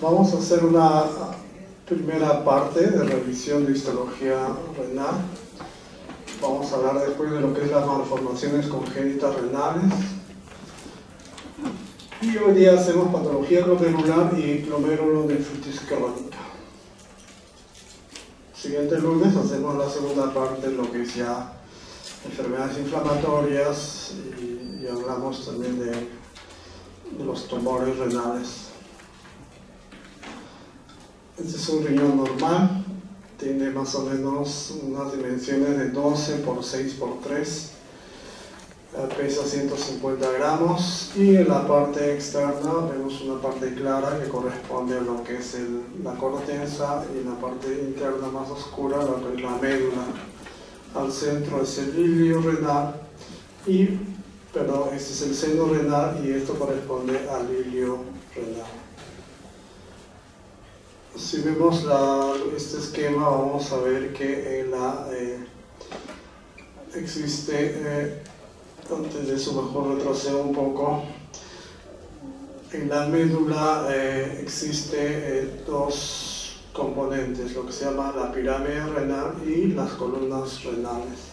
Vamos a hacer una primera parte de revisión de histología renal. Vamos a hablar después de lo que es las malformaciones congénitas renales. Y hoy día hacemos patología glomerular y glomerulonefritis crónica. Siguiente lunes hacemos la segunda parte de lo que es ya enfermedades inflamatorias y hablamos también de los tumores renales. Este es un riñón normal, tiene más o menos unas dimensiones de 12 por 6 por 3, pesa 150 gramos y en la parte externa vemos una parte clara que corresponde a lo que es la corteza y en la parte interna más oscura lo que es la médula. Al centro es el ilio renal pero este es el seno renal y esto corresponde al ilio renal. Si vemos este esquema vamos a ver que existe, antes de eso mejor retrocedo un poco, en la médula existe dos componentes, lo que se llama la pirámide renal y las columnas renales.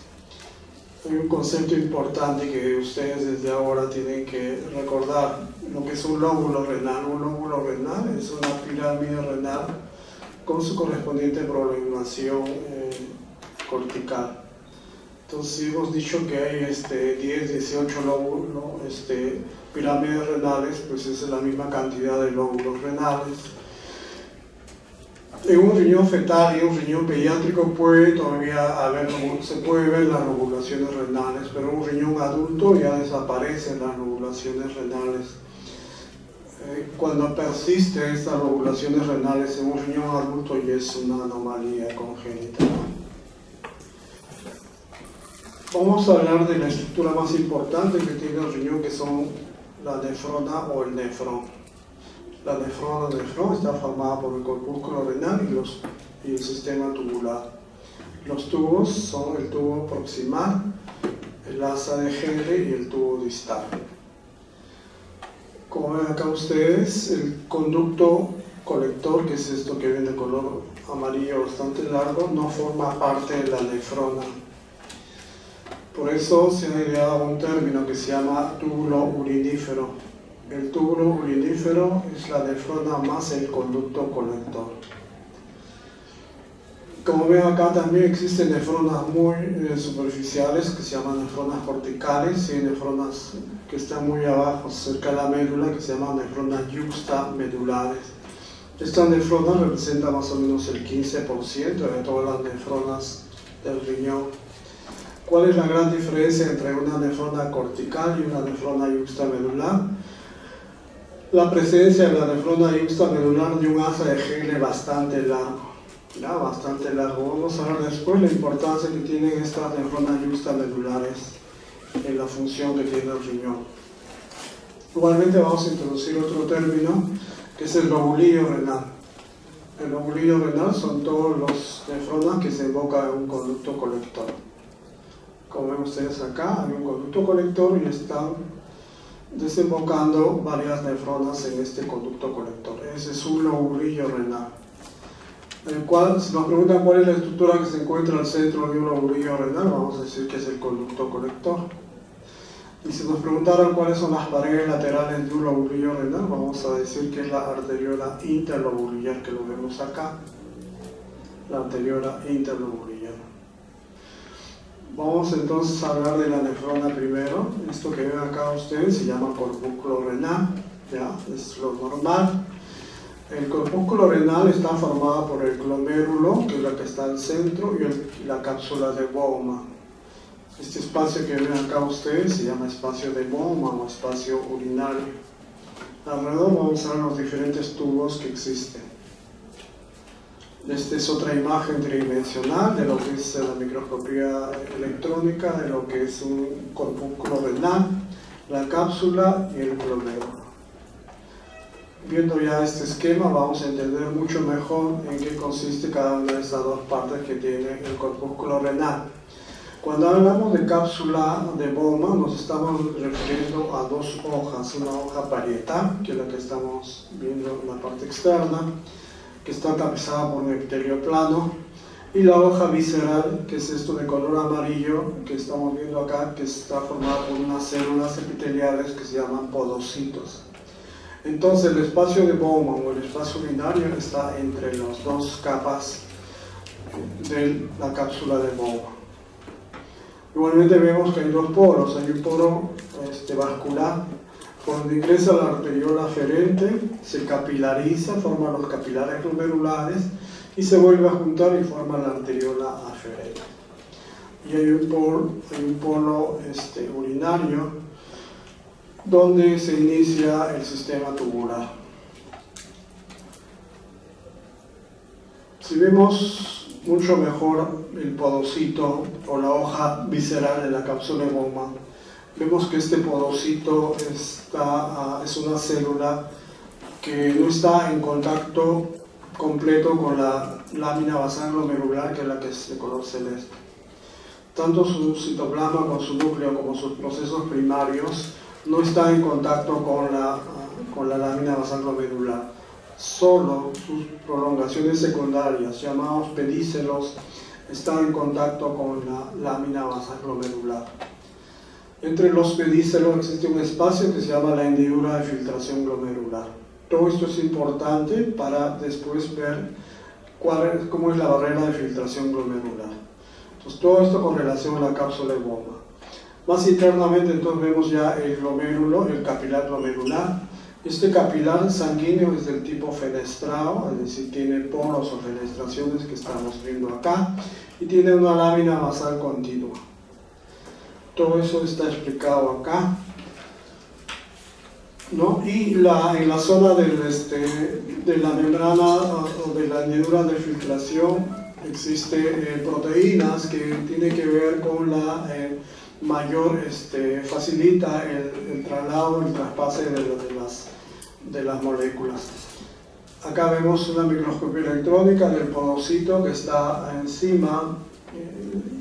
Hay un concepto importante que ustedes desde ahora tienen que recordar, lo que es un lóbulo renal. Un lóbulo renal es una pirámide renal con su correspondiente prolongación cortical. Entonces hemos dicho que hay 10, 18 lóbulos, pirámides renales, pues esa es la misma cantidad de lóbulos renales. En un riñón fetal y un riñón pediátrico se puede ver las lobulaciones renales, pero en un riñón adulto ya desaparecen las lobulaciones renales. Cuando persisten estas lobulaciones renales en un riñón adulto ya es una anomalía congénita. Vamos a hablar de la estructura más importante que tiene el riñón, que son la nefrona o el nefrón. La nefrona o nefrón está formada por el corpúsculo renal y el sistema tubular. Los tubos son el tubo proximal, el asa de Henle y el tubo distal. Como ven acá ustedes, el conducto colector, que es esto que viene de color amarillo bastante largo, no forma parte de la nefrona. Por eso se ha ideado un término que se llama túbulo urinífero. El túbulo urinífero es la nefrona más el conducto colector. Como ven acá también existen nefronas muy superficiales que se llaman nefronas corticales y nefronas que están muy abajo cerca de la médula que se llaman nefronas yuxtamedulares. Estas nefronas representan más o menos el 15% de todas las nefronas del riñón. ¿Cuál es la gran diferencia entre una nefrona cortical y una nefrona yuxtamedular? La presencia de la nefrona yuxtamedular de un asa de Henle bastante largo. Bastante largo. Vamos a ver después la importancia que tienen estas nefronas yuxtamedulares en la función que tiene el riñón. Igualmente vamos a introducir otro término que es el lobulillo renal. El lobulillo renal son todos los nefronas que se invocan en un conducto colector. Como ven ustedes acá, hay un conducto colector y están desembocando varias nefronas en este conducto colector. Ese es un lobulillo renal. Si nos preguntan cuál es la estructura que se encuentra al centro de un lobulillo renal, vamos a decir que es el conducto colector. Y si nos preguntaran cuáles son las paredes laterales de un lobulillo renal, vamos a decir que es la arteriola interlobulillar, que lo vemos acá. La arteriola interlobulillar. Vamos entonces a hablar de la nefrona primero. Esto que ven acá ustedes se llama corpúsculo renal, es lo normal. El corpúsculo renal está formado por el glomérulo, que es la que está al centro, y la cápsula de Bowman. Este espacio que ven acá ustedes se llama espacio de Bowman o espacio urinario. Alrededor vamos a ver los diferentes tubos que existen. Esta es otra imagen tridimensional de lo que es la microscopía electrónica, de lo que es un corpúsculo renal, la cápsula y el glomérulo. Viendo ya este esquema vamos a entender mucho mejor en qué consiste cada una de estas dos partes que tiene el corpúsculo renal. Cuando hablamos de cápsula de Bowman nos estamos refiriendo a dos hojas, una hoja parietal, que es la que estamos viendo en la parte externa, que está tapizada por un epitelio plano, y la hoja visceral, que es esto de color amarillo que estamos viendo acá, que está formada por unas células epiteliales que se llaman podocitos. Entonces el espacio de Bowman o el espacio urinario está entre las dos capas de la cápsula de Bowman. Igualmente vemos que hay dos poros, hay un poro vascular, por donde ingresa la arteriola aferente, se capilariza, forma los capilares glomerulares y se vuelve a juntar y forma la arteriola aferente. Y hay un polo urinario donde se inicia el sistema tubular. Si vemos mucho mejor el podocito o la hoja visceral de la cápsula de Bowman, vemos que este podocito es una célula que no está en contacto completo con la lámina basal glomerular, que es la que es de color celeste. Tanto su citoplasma con su núcleo como sus procesos primarios no están en contacto con la lámina basal glomerular. Solo sus prolongaciones secundarias, llamados pedícelos, están en contacto con la lámina basal glomerular. Entre los pedícelos existe un espacio que se llama la hendidura de filtración glomerular. Todo esto es importante para después ver cómo es la barrera de filtración glomerular. Entonces, todo esto con relación a la cápsula de Bowman. Más internamente, entonces, vemos ya el glomérulo, el capilar glomerular. Este capilar sanguíneo es del tipo fenestrado, es decir, tiene poros o fenestraciones que estamos viendo acá, y tiene una lámina basal continua. Todo eso está explicado acá, ¿no? Y en la zona de la membrana o de la hendidura de filtración existe proteínas que tienen que ver con la facilita el traslado, el traspase de las moléculas. Acá vemos una microscopía electrónica del podocito que está encima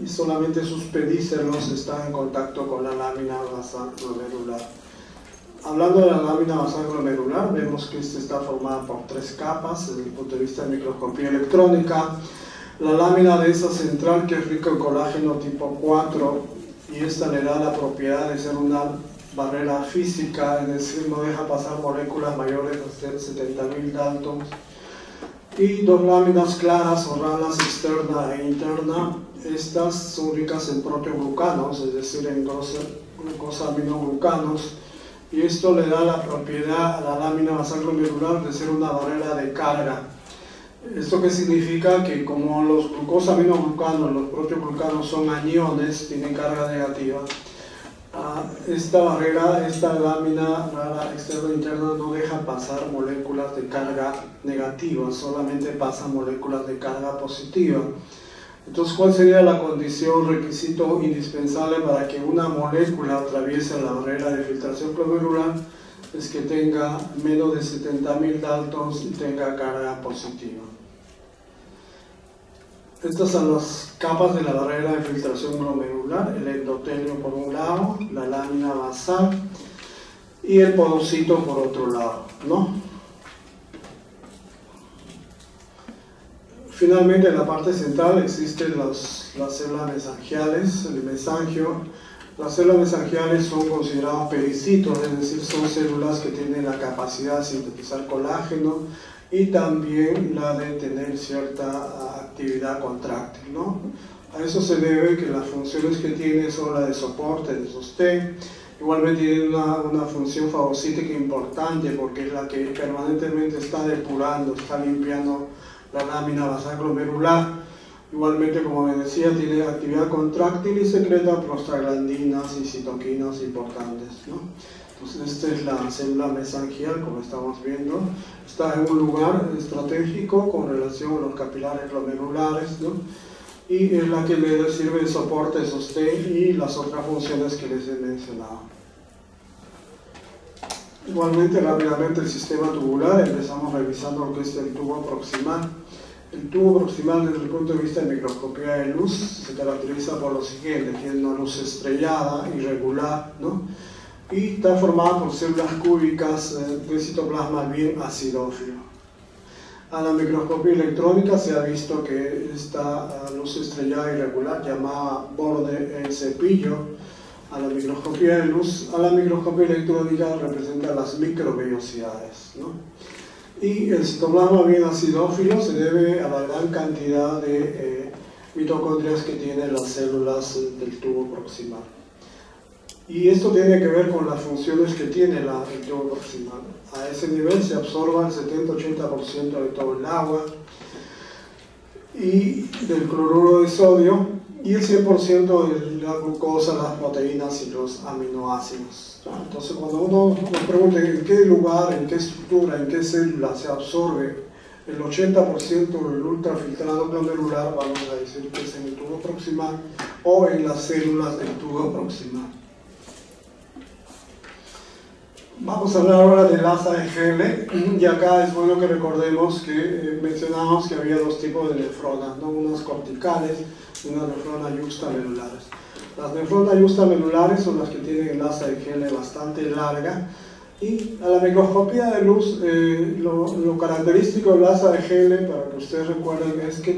y solamente sus pedícelos están en contacto con la lámina basal glomerular. Hablando de la lámina basal glomerular, vemos que esta está formada por tres capas desde el punto de vista de microscopía electrónica. La lámina densa central, que es rica en colágeno tipo 4, y esta le da la propiedad de ser una barrera física, es decir, no deja pasar moléculas mayores de 70.000 Daltons. Y dos láminas claras o ranas externa e interna. Estas son ricas en proteoglucanos, es decir, en glucosaminoglucanos, y esto le da la propiedad a la lámina basal glomerular de ser una barrera de carga. ¿Esto qué significa? Que como los glucosaminoglucanos, los proteoglucanos son aniones, tienen carga negativa, esta barrera, esta lámina rara externa e interna no deja pasar moléculas de carga negativa, solamente pasan moléculas de carga positiva. Entonces, ¿cuál sería la condición, requisito indispensable para que una molécula atraviese la barrera de filtración glomerular? Es que tenga menos de 70.000 Daltons y tenga carga positiva. Estas son las capas de la barrera de filtración glomerular: el endotelio por un lado, la lámina basal y el podocito por otro lado, ¿no? Finalmente, en la parte central existen las células mesangiales, el mesangio. Las células mesangiales son consideradas pericitos, es decir, son células que tienen la capacidad de sintetizar colágeno y también la de tener cierta actividad contráctil, ¿no? A eso se debe que las funciones que tiene son la de soporte, de sostén. Igualmente tiene una función fagocítica importante porque es la que permanentemente está depurando, está limpiando la lámina basal glomerular. Igualmente, como me decía, tiene actividad contráctil y secreta prostaglandinas y citoquinas importantes, ¿no? Entonces, esta es la célula mesangial, como estamos viendo. Está en un lugar estratégico con relación a los capilares glomerulares, ¿no? Y es la que le sirve de soporte, sostén y las otras funciones que les he mencionado. Igualmente, rápidamente, el sistema tubular. Empezamos revisando lo que es el tubo proximal. El tubo proximal desde el punto de vista de microscopía de luz se caracteriza por lo siguiente: tiene una luz estrellada, irregular, ¿no? Y está formada por células cúbicas de citoplasma bien acidófilo. A la microscopía electrónica se ha visto que esta luz estrellada irregular, llamada borde en cepillo, a la microscopía de luz, a la microscopía electrónica representa las microvellosidades, ¿no? Y el citoplasma bien acidófilo se debe a la gran cantidad de mitocondrias que tienen las células del tubo proximal. Y esto tiene que ver con las funciones que tiene el tubo proximal. A ese nivel se absorba el 70-80% de todo el agua y del cloruro de sodio, y el 100% de la glucosa, las proteínas y los aminoácidos. Entonces, cuando uno nos pregunta en qué lugar, en qué estructura, en qué célula se absorbe el 80% del ultrafiltrado glomerular, vamos a decir que es en el tubo proximal o en las células del tubo proximal. Vamos a hablar ahora del asa de Henle, y acá es bueno que recordemos que mencionamos que había dos tipos de nefronas, ¿no? Unas corticales y unas nefronas yuxtamedulares. Las nefronas yuxtamedulares son las que tienen el asa de Henle bastante larga, y a la microscopía de luz lo característico del asa de Henle, para que ustedes recuerden, es que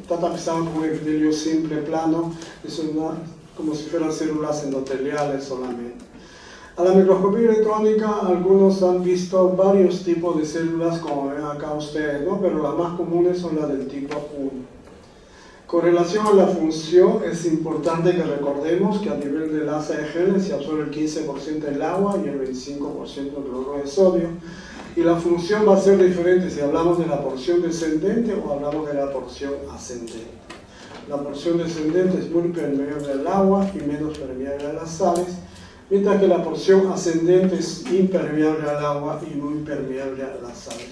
está tapizado con un epitelio simple plano, es como si fueran células endoteliales solamente. A la microscopía electrónica, algunos han visto varios tipos de células, como ven acá ustedes, ¿no? Pero las más comunes son las del tipo 1. Con relación a la función, es importante que recordemos que a nivel del asa de Henle se absorbe el 15% del agua y el 25% del cloruro de sodio. Y la función va a ser diferente si hablamos de la porción descendente o hablamos de la porción ascendente. La porción descendente es muy permeable al agua y menos permeable a las sales, mientras que la porción ascendente es impermeable al agua y muy permeable a las sales.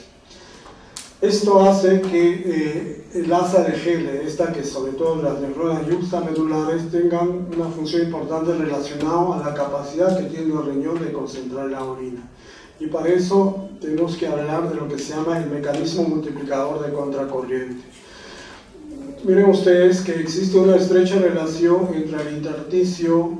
Esto hace que el asa de Henle, esta que sobre todo las nefronas yuxtamedulares, tengan una función importante relacionada a la capacidad que tiene el riñón de concentrar la orina. Y para eso tenemos que hablar de lo que se llama el mecanismo multiplicador de contracorriente. Miren ustedes que existe una estrecha relación entre el intersticio,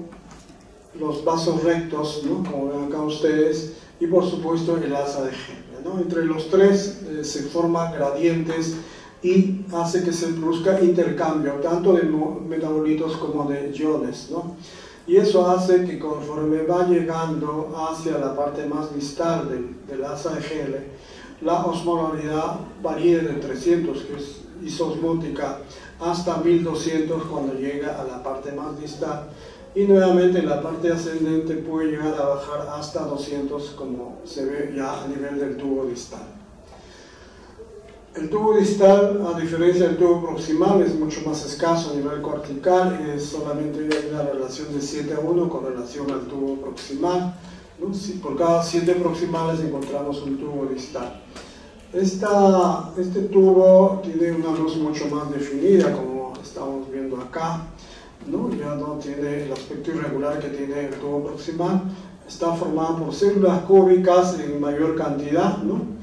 los vasos rectos, ¿no? Como ven acá ustedes, y por supuesto el asa de Henle, ¿no? Entre los tres se forman gradientes y hace que se produzca intercambio tanto de metabolitos como de iones, ¿no? Y eso hace que conforme va llegando hacia la parte más distal del asa de Henle, la osmolaridad varía de 300, que es isosmótica, hasta 1200 cuando llega a la parte más distal. Y nuevamente la parte ascendente puede llegar a bajar hasta 200, como se ve ya a nivel del tubo distal. El tubo distal, a diferencia del tubo proximal, es mucho más escaso a nivel cortical, solamente hay una relación de 7:1 con relación al tubo proximal, ¿no? Por cada 7 proximales encontramos un tubo distal. Este tubo tiene una luz mucho más definida, como estamos viendo acá, ¿no? Ya no tiene el aspecto irregular que tiene el tubo proximal. Está formado por células cúbicas en mayor cantidad, ¿no?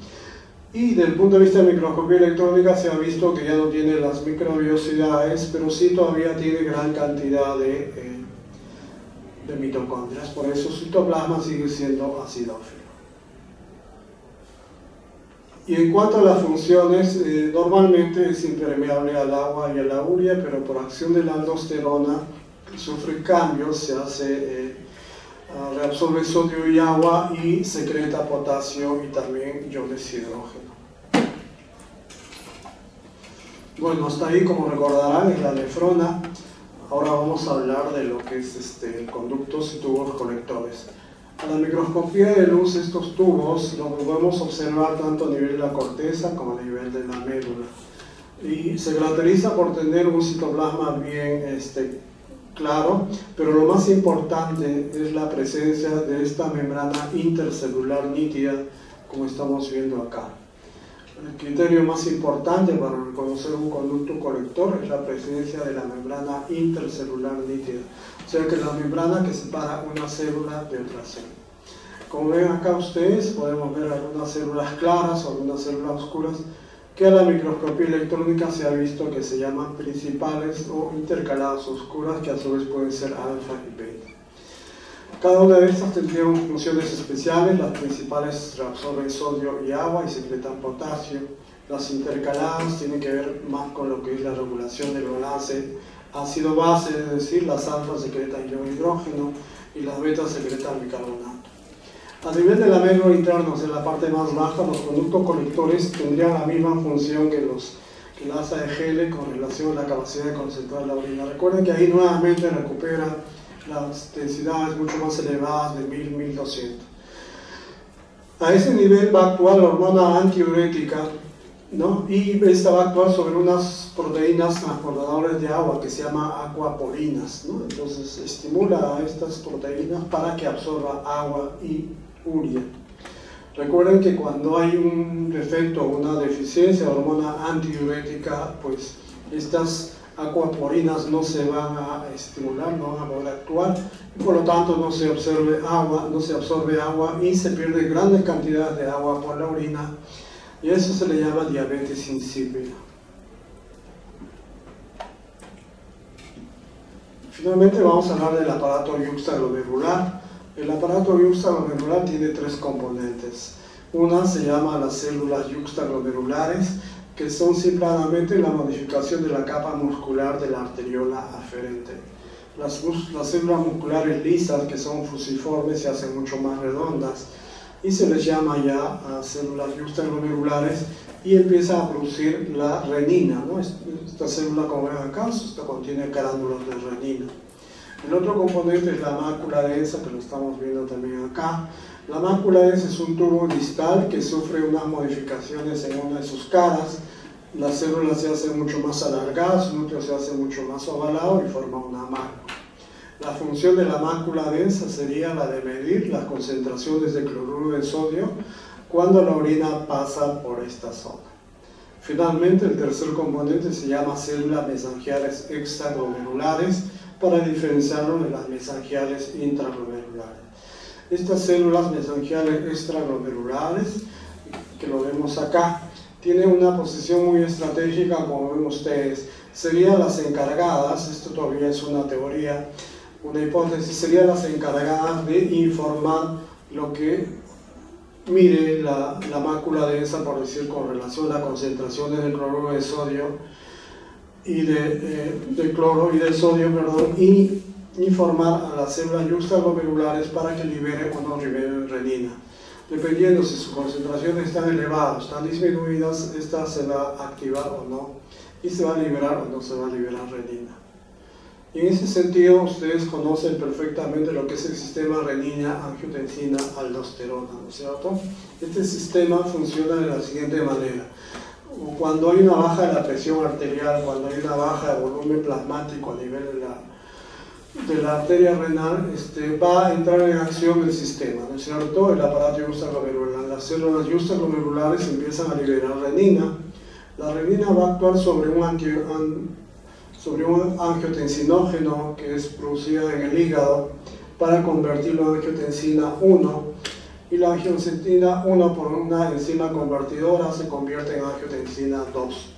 Y desde el punto de vista de microscopía electrónica se ha visto que ya no tiene las microvellosidades, pero sí todavía tiene gran cantidad de mitocondrias. Por eso su citoplasma sigue siendo acidófilo. Y en cuanto a las funciones, normalmente es impermeable al agua y a la urea, pero por acción de la aldosterona sufre cambios, se hace, reabsorbe sodio y agua y secreta potasio y también iones de hidrógeno. Bueno, hasta ahí, como recordarán, es la nefrona. Ahora vamos a hablar de lo que es conductos y tubos colectores. A la microscopía de luz, estos tubos los podemos observar tanto a nivel de la corteza como a nivel de la médula. Y se caracteriza por tener un citoplasma bien claro, pero lo más importante es la presencia de esta membrana intercelular nítida, como estamos viendo acá. El criterio más importante para reconocer un conducto colector es la presencia de la membrana intercelular nítida, o sea que la membrana que separa una célula de otra célula. Como ven acá ustedes, podemos ver algunas células claras o algunas células oscuras, que a la microscopía electrónica se ha visto que se llaman principales o intercaladas oscuras, que a su vez pueden ser alfa y beta. Cada una de estas tendrían funciones especiales. Las principales reabsorben sodio y agua y secretan potasio. Las intercaladas tienen que ver más con lo que es la regulación del balance ácido-base, es decir, las alfas secretan hidrógeno y las betas secretan bicarbonato. A nivel de la médula interna, en la parte más baja, los conductos colectores tendrían la misma función que la asa de Gele con relación a la capacidad de concentrar la orina. Recuerden que ahí nuevamente recupera las densidades mucho más elevadas de 1000, 1200. A ese nivel va a actuar la hormona antidiurética, ¿no? Y esta va a actuar sobre unas proteínas transportadoras de agua que se llaman acuaporinas, ¿no? Entonces estimula a estas proteínas para que absorba agua y urea. Recuerden que cuando hay un defecto o una deficiencia de hormona antidiurética, pues estas acuaporinas no se van a estimular, no van a poder actuar, y por lo tanto no se absorbe agua y se pierde grandes cantidades de agua por la orina, y eso se le llama diabetes insípida. Finalmente vamos a hablar del aparato yuxtaglomerular. El aparato yuxtaglomerular tiene tres componentes. Una se llama las células yuxtaglomerulares, que son simplemente la modificación de la capa muscular de la arteriola aferente. Las células musculares lisas, que son fusiformes, se hacen mucho más redondas y se les llama ya a células yuxtaglomerulares y empieza a producir la renina, ¿no? Esta célula, como ven acá, contiene carándulos de renina. El otro componente es la mácula densa, que lo estamos viendo también acá. La mácula densa es un tubo distal que sufre unas modificaciones en una de sus caras. Las células se hacen mucho más alargadas, su núcleo se hace mucho más ovalado y forma una mácula. La función de la mácula densa sería la de medir las concentraciones de cloruro de sodio cuando la orina pasa por esta zona. Finalmente, el tercer componente se llama células mesangiales extraglomerulares, para diferenciarlo de las mesangiales intraglomerulares. Estas células mesangiales extraglomerulares, que lo vemos acá, tienen una posición muy estratégica, como ven ustedes. Serían las encargadas, esto todavía es una teoría, una hipótesis, serían las encargadas de informar lo que mide la mácula densa, por decir, con relación a las concentraciones de cloruro de sodio y de cloro y de sodio, y informar a las células yuxtaglomerulares para que liberen o no liberen renina. Dependiendo si sus concentraciones están elevadas, están disminuidas, esta se va a activar o no, y se va a liberar o no se va a liberar renina. Y en ese sentido, ustedes conocen perfectamente lo que es el sistema renina-angiotensina-aldosterona, ¿no es cierto? Este sistema funciona de la siguiente manera. Cuando hay una baja de la presión arterial, cuando hay una baja de volumen plasmático a nivel de la arteria renal, va a entrar en acción el sistema, ¿no es cierto? El aparato yuxtaglomerular. Las células yuxtaglomerulares empiezan a liberar renina. La renina va a actuar sobre un angiotensinógeno que es producido en el hígado para convertirlo en angiotensina 1. Y la angiotensina 1 por una enzima convertidora se convierte en angiotensina 2.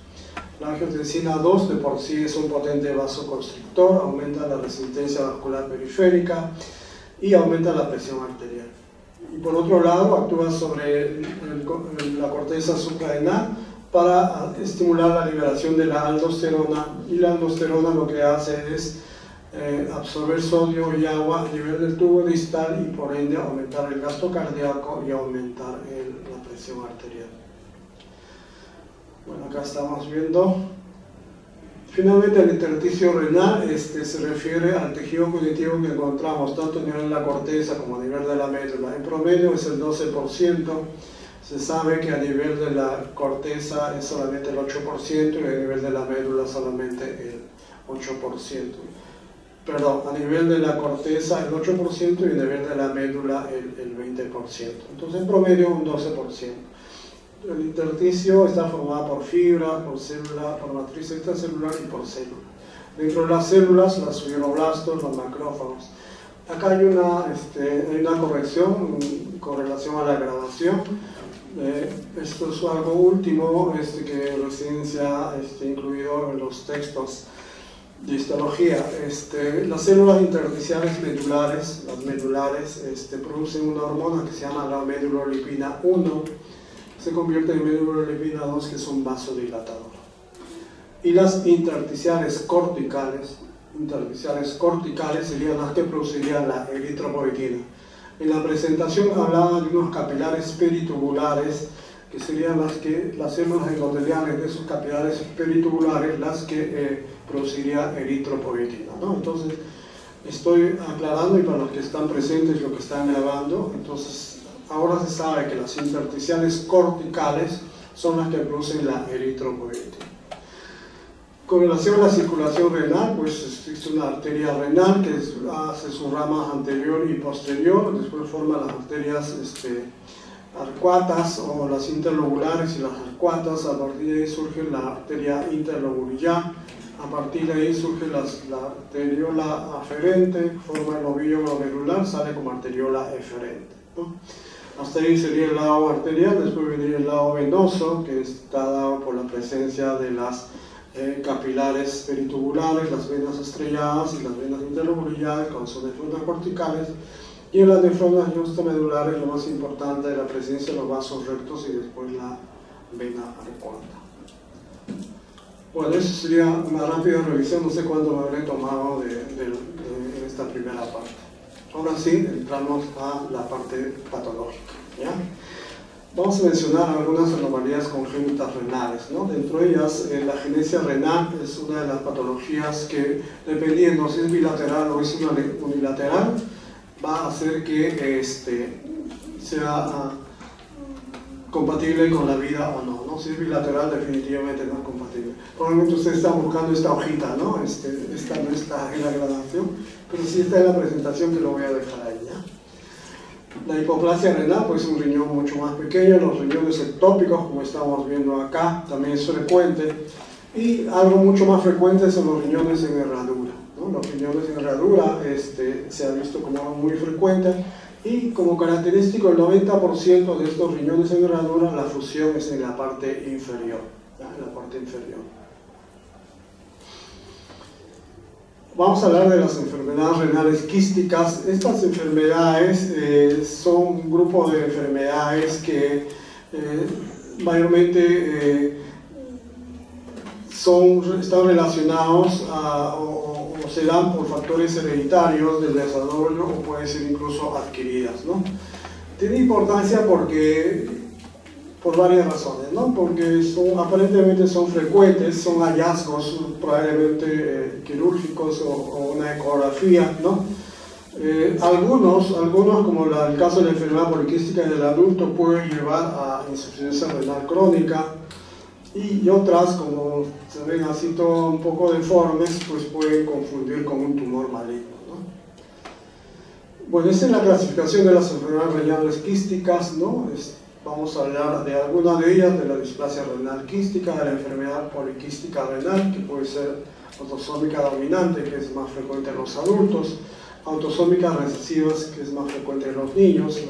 La angiotensina 2 de por sí es un potente vasoconstrictor, aumenta la resistencia vascular periférica y aumenta la presión arterial. Y por otro lado, actúa sobre la corteza suprarrenal para estimular la liberación de la aldosterona, y la aldosterona lo que hace es absorber sodio y agua a nivel del tubo distal y por ende aumentar el gasto cardíaco y aumentar la presión arterial. Bueno, acá estamos viendo. Finalmente, el intersticio renal se refiere al tejido cognitivo que encontramos tanto a nivel de la corteza como a nivel de la médula. En promedio es el 12%. Se sabe que a nivel de la corteza es solamente el 8% y a nivel de la médula solamente el 8%. Perdón, a nivel de la corteza el 8% y a nivel de la médula el 20%. Entonces en promedio un 12%. El intersticio está formado por fibras, por célula, por matriz extracelular y por célula. Dentro de las células, los fibroblastos, los macrófagos. Acá hay una corrección con relación a la grabación. Esto es algo último que recién se ha incluido en los textos de histología. Las células intersticiales medulares, las medulares, producen una hormona que se llama la medulolipina 1, se convierte en medulolipina 2, que es un vasodilatador. Y las intersticiales corticales serían las que producirían la eritropoietina. En la presentación hablaba de unos capilares peritubulares, que serían las células endoteliales de esos capilares peritubulares las que produciría eritropoietina, ¿no? Entonces, estoy aclarando, y para los que están presentes, lo que están grabando, entonces, ahora se sabe que las intersticiales corticales son las que producen la eritropoietina. Con relación a la circulación renal, pues existe una arteria renal que hace sus ramas anterior y posterior, después forma las arterias arcuatas o las interlobulares y las arcuatas. A partir de ahí surge la arteria interlobular, a partir de ahí surge la arteriola aferente, forma el ovillo glomerular, sale como arteriola eferente, ¿no? Hasta ahí sería el lado arterial. Después vendría el lado venoso, que está dado por la presencia de las capilares peritubulares, las venas estrelladas y las venas interlobulares, cuando son nefronas corticales. Y en las nefronas juxtamedulares, lo más importante es la presencia de los vasos rectos y después la vena arcuata. Bueno, eso sería una rápida revisión, no sé cuánto me habré tomado en esta primera parte. Ahora sí, entramos a la parte patológica, ¿ya? Vamos a mencionar algunas anomalías congénitas renales, ¿no? Dentro de ellas, la agenesia renal es una de las patologías que, dependiendo si es bilateral o es unilateral, va a hacer que sea compatible con la vida o no, ¿no? Si es bilateral, definitivamente no es compatible. Probablemente ustedes están buscando esta hojita, ¿no? Esta no está en la grabación, pero sí está en la presentación, que lo voy a dejar ahí, ¿ya? La hipoplasia renal, pues, es un riñón mucho más pequeño. Los riñones ectópicos, como estamos viendo acá, también es frecuente. Y algo mucho más frecuente son los riñones en herradura, ¿no? Los riñones en herradura se ha visto como algo muy frecuente. Y como característico, el 90% de estos riñones en herradura, la fusión es en la parte inferior, ¿ya? En la parte inferior. Vamos a hablar de las enfermedades renales quísticas. Estas enfermedades son un grupo de enfermedades que mayormente están relacionados o se dan por factores hereditarios del desarrollo, o pueden ser incluso adquiridas, ¿no? Tiene importancia por varias razones, ¿no? Porque aparentemente son frecuentes, son hallazgos probablemente quirúrgicos o una ecografía, ¿no? Algunos, como el caso de la enfermedad poliquística del adulto, pueden llevar a insuficiencia renal crónica, y otras, como se ven así todo un poco deformes, pues pueden confundir con un tumor maligno, ¿no? Bueno, esta es la clasificación de las enfermedades renales quísticas, ¿no? Vamos a hablar de algunas de ellas: de la displasia renal quística, de la enfermedad poliquística renal, que puede ser autosómica dominante, que es más frecuente en los adultos, autosómicas recesivas, que es más frecuente en los niños,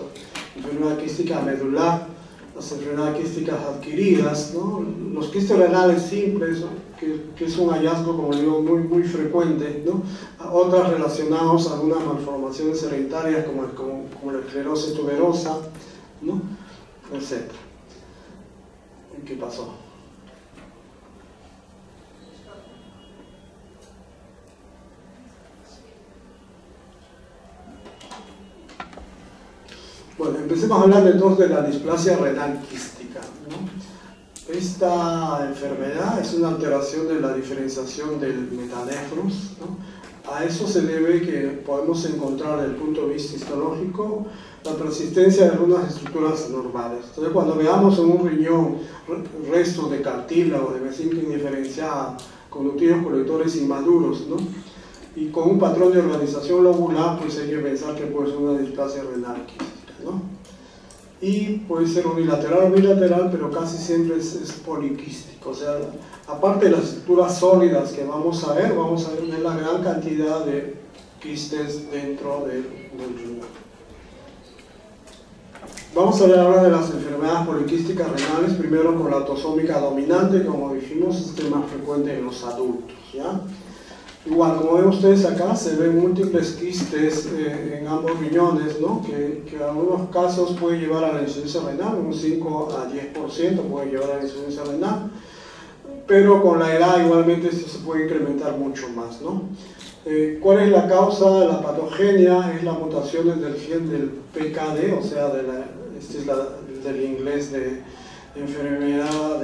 la enfermedad quística medular, las enfermedades quísticas adquiridas, ¿no? Los quistes renales simples, ¿no? que es un hallazgo, como digo, muy frecuente, ¿no? Otras relacionadas a algunas malformaciones hereditarias, como la esclerosis tuberosa, ¿no? Etc. ¿Qué pasó? Bueno, empecemos a hablar entonces de la displasia renal quística, ¿no? Esta enfermedad es una alteración de la diferenciación del metanefros, ¿no? A eso se debe que podemos encontrar desde el punto de vista histológico la persistencia de algunas estructuras normales. Entonces, cuando veamos en un riñón restos de cartílago, de vesícula indiferenciada, con nucleos colectores inmaduros, ¿no? Y con un patrón de organización lobular, pues hay que pensar que puede ser una displasia renal quística, ¿no? Y puede ser unilateral o bilateral, pero casi siempre es poliquístico. O sea, aparte de las estructuras sólidas que vamos a ver la gran cantidad de quistes dentro del riñón. Vamos a hablar ahora de las enfermedades poliquísticas renales, primero con la autosómica dominante, como dijimos, es más frecuente en los adultos, ¿ya? Igual, como ven ustedes acá, se ven múltiples quistes en ambos riñones, ¿no? que en algunos casos puede llevar a la insuficiencia renal, un 5 a 10% puede llevar a la insuficiencia renal, pero con la edad igualmente esto se puede incrementar mucho más, ¿no? ¿Cuál es la causa de la patogenia? Es las mutaciones del gen del PKD, o sea, este es del inglés de enfermedad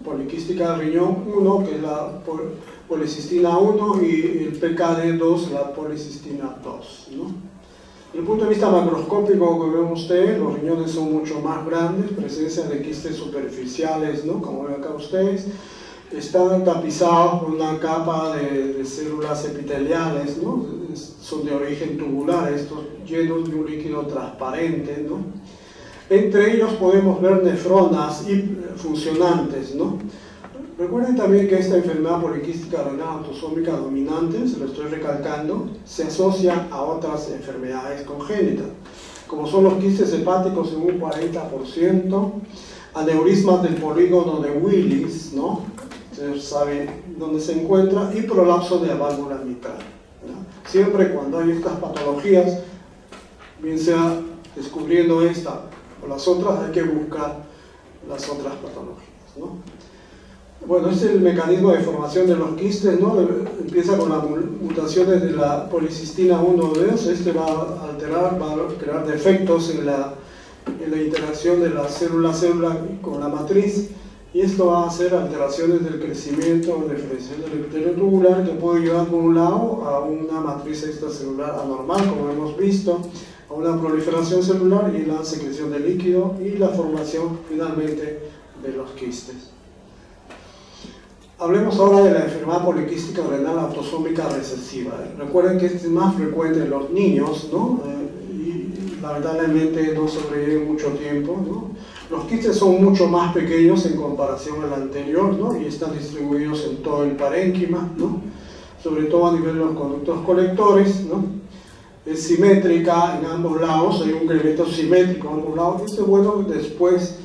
poliquística del riñón 1, que es la policistina 1, y el PKD2, la policistina 2, ¿no? Desde el punto de vista macroscópico, como ven ustedes, los riñones son mucho más grandes, presencia de quistes superficiales, ¿no? Como ven acá ustedes, están tapizados por una capa de células epiteliales, ¿no? Son de origen tubular, estos llenos de un líquido transparente, ¿no? Entre ellos podemos ver nefronas funcionantes, ¿no? Recuerden también que esta enfermedad poliquística renal autosómica dominante, se lo estoy recalcando, se asocia a otras enfermedades congénitas, como son los quistes hepáticos en un 40%, aneurismas del polígono de Willis, ¿no? Ustedes saben dónde se encuentra, y prolapso de la válvula mitral, ¿no? Siempre cuando hay estas patologías, bien sea descubriendo esta o las otras, hay que buscar las otras patologías, ¿no? Bueno, este es el mecanismo de formación de los quistes, ¿no? Empieza con las mutaciones de la policistina 1-2, este va a alterar, va a crear defectos en la interacción de la célula-célula con la matriz, y esto va a hacer alteraciones del crecimiento o diferenciación del epitelio tubular, que puede llevar por un lado a una matriz extracelular anormal, como hemos visto, a una proliferación celular y la secreción de líquido y la formación finalmente de los quistes. Hablemos ahora de la enfermedad poliquística renal autosómica recesiva. Recuerden que este es más frecuente en los niños, ¿no? Y lamentablemente no sobreviven mucho tiempo, ¿no? Los quistes son mucho más pequeños en comparación al anterior, ¿no? Y están distribuidos en todo el parénquima, ¿no? Sobre todo a nivel de los conductos colectores, ¿no? Es simétrica en ambos lados, hay un incremento simétrico en ambos lados. Esto es bueno después.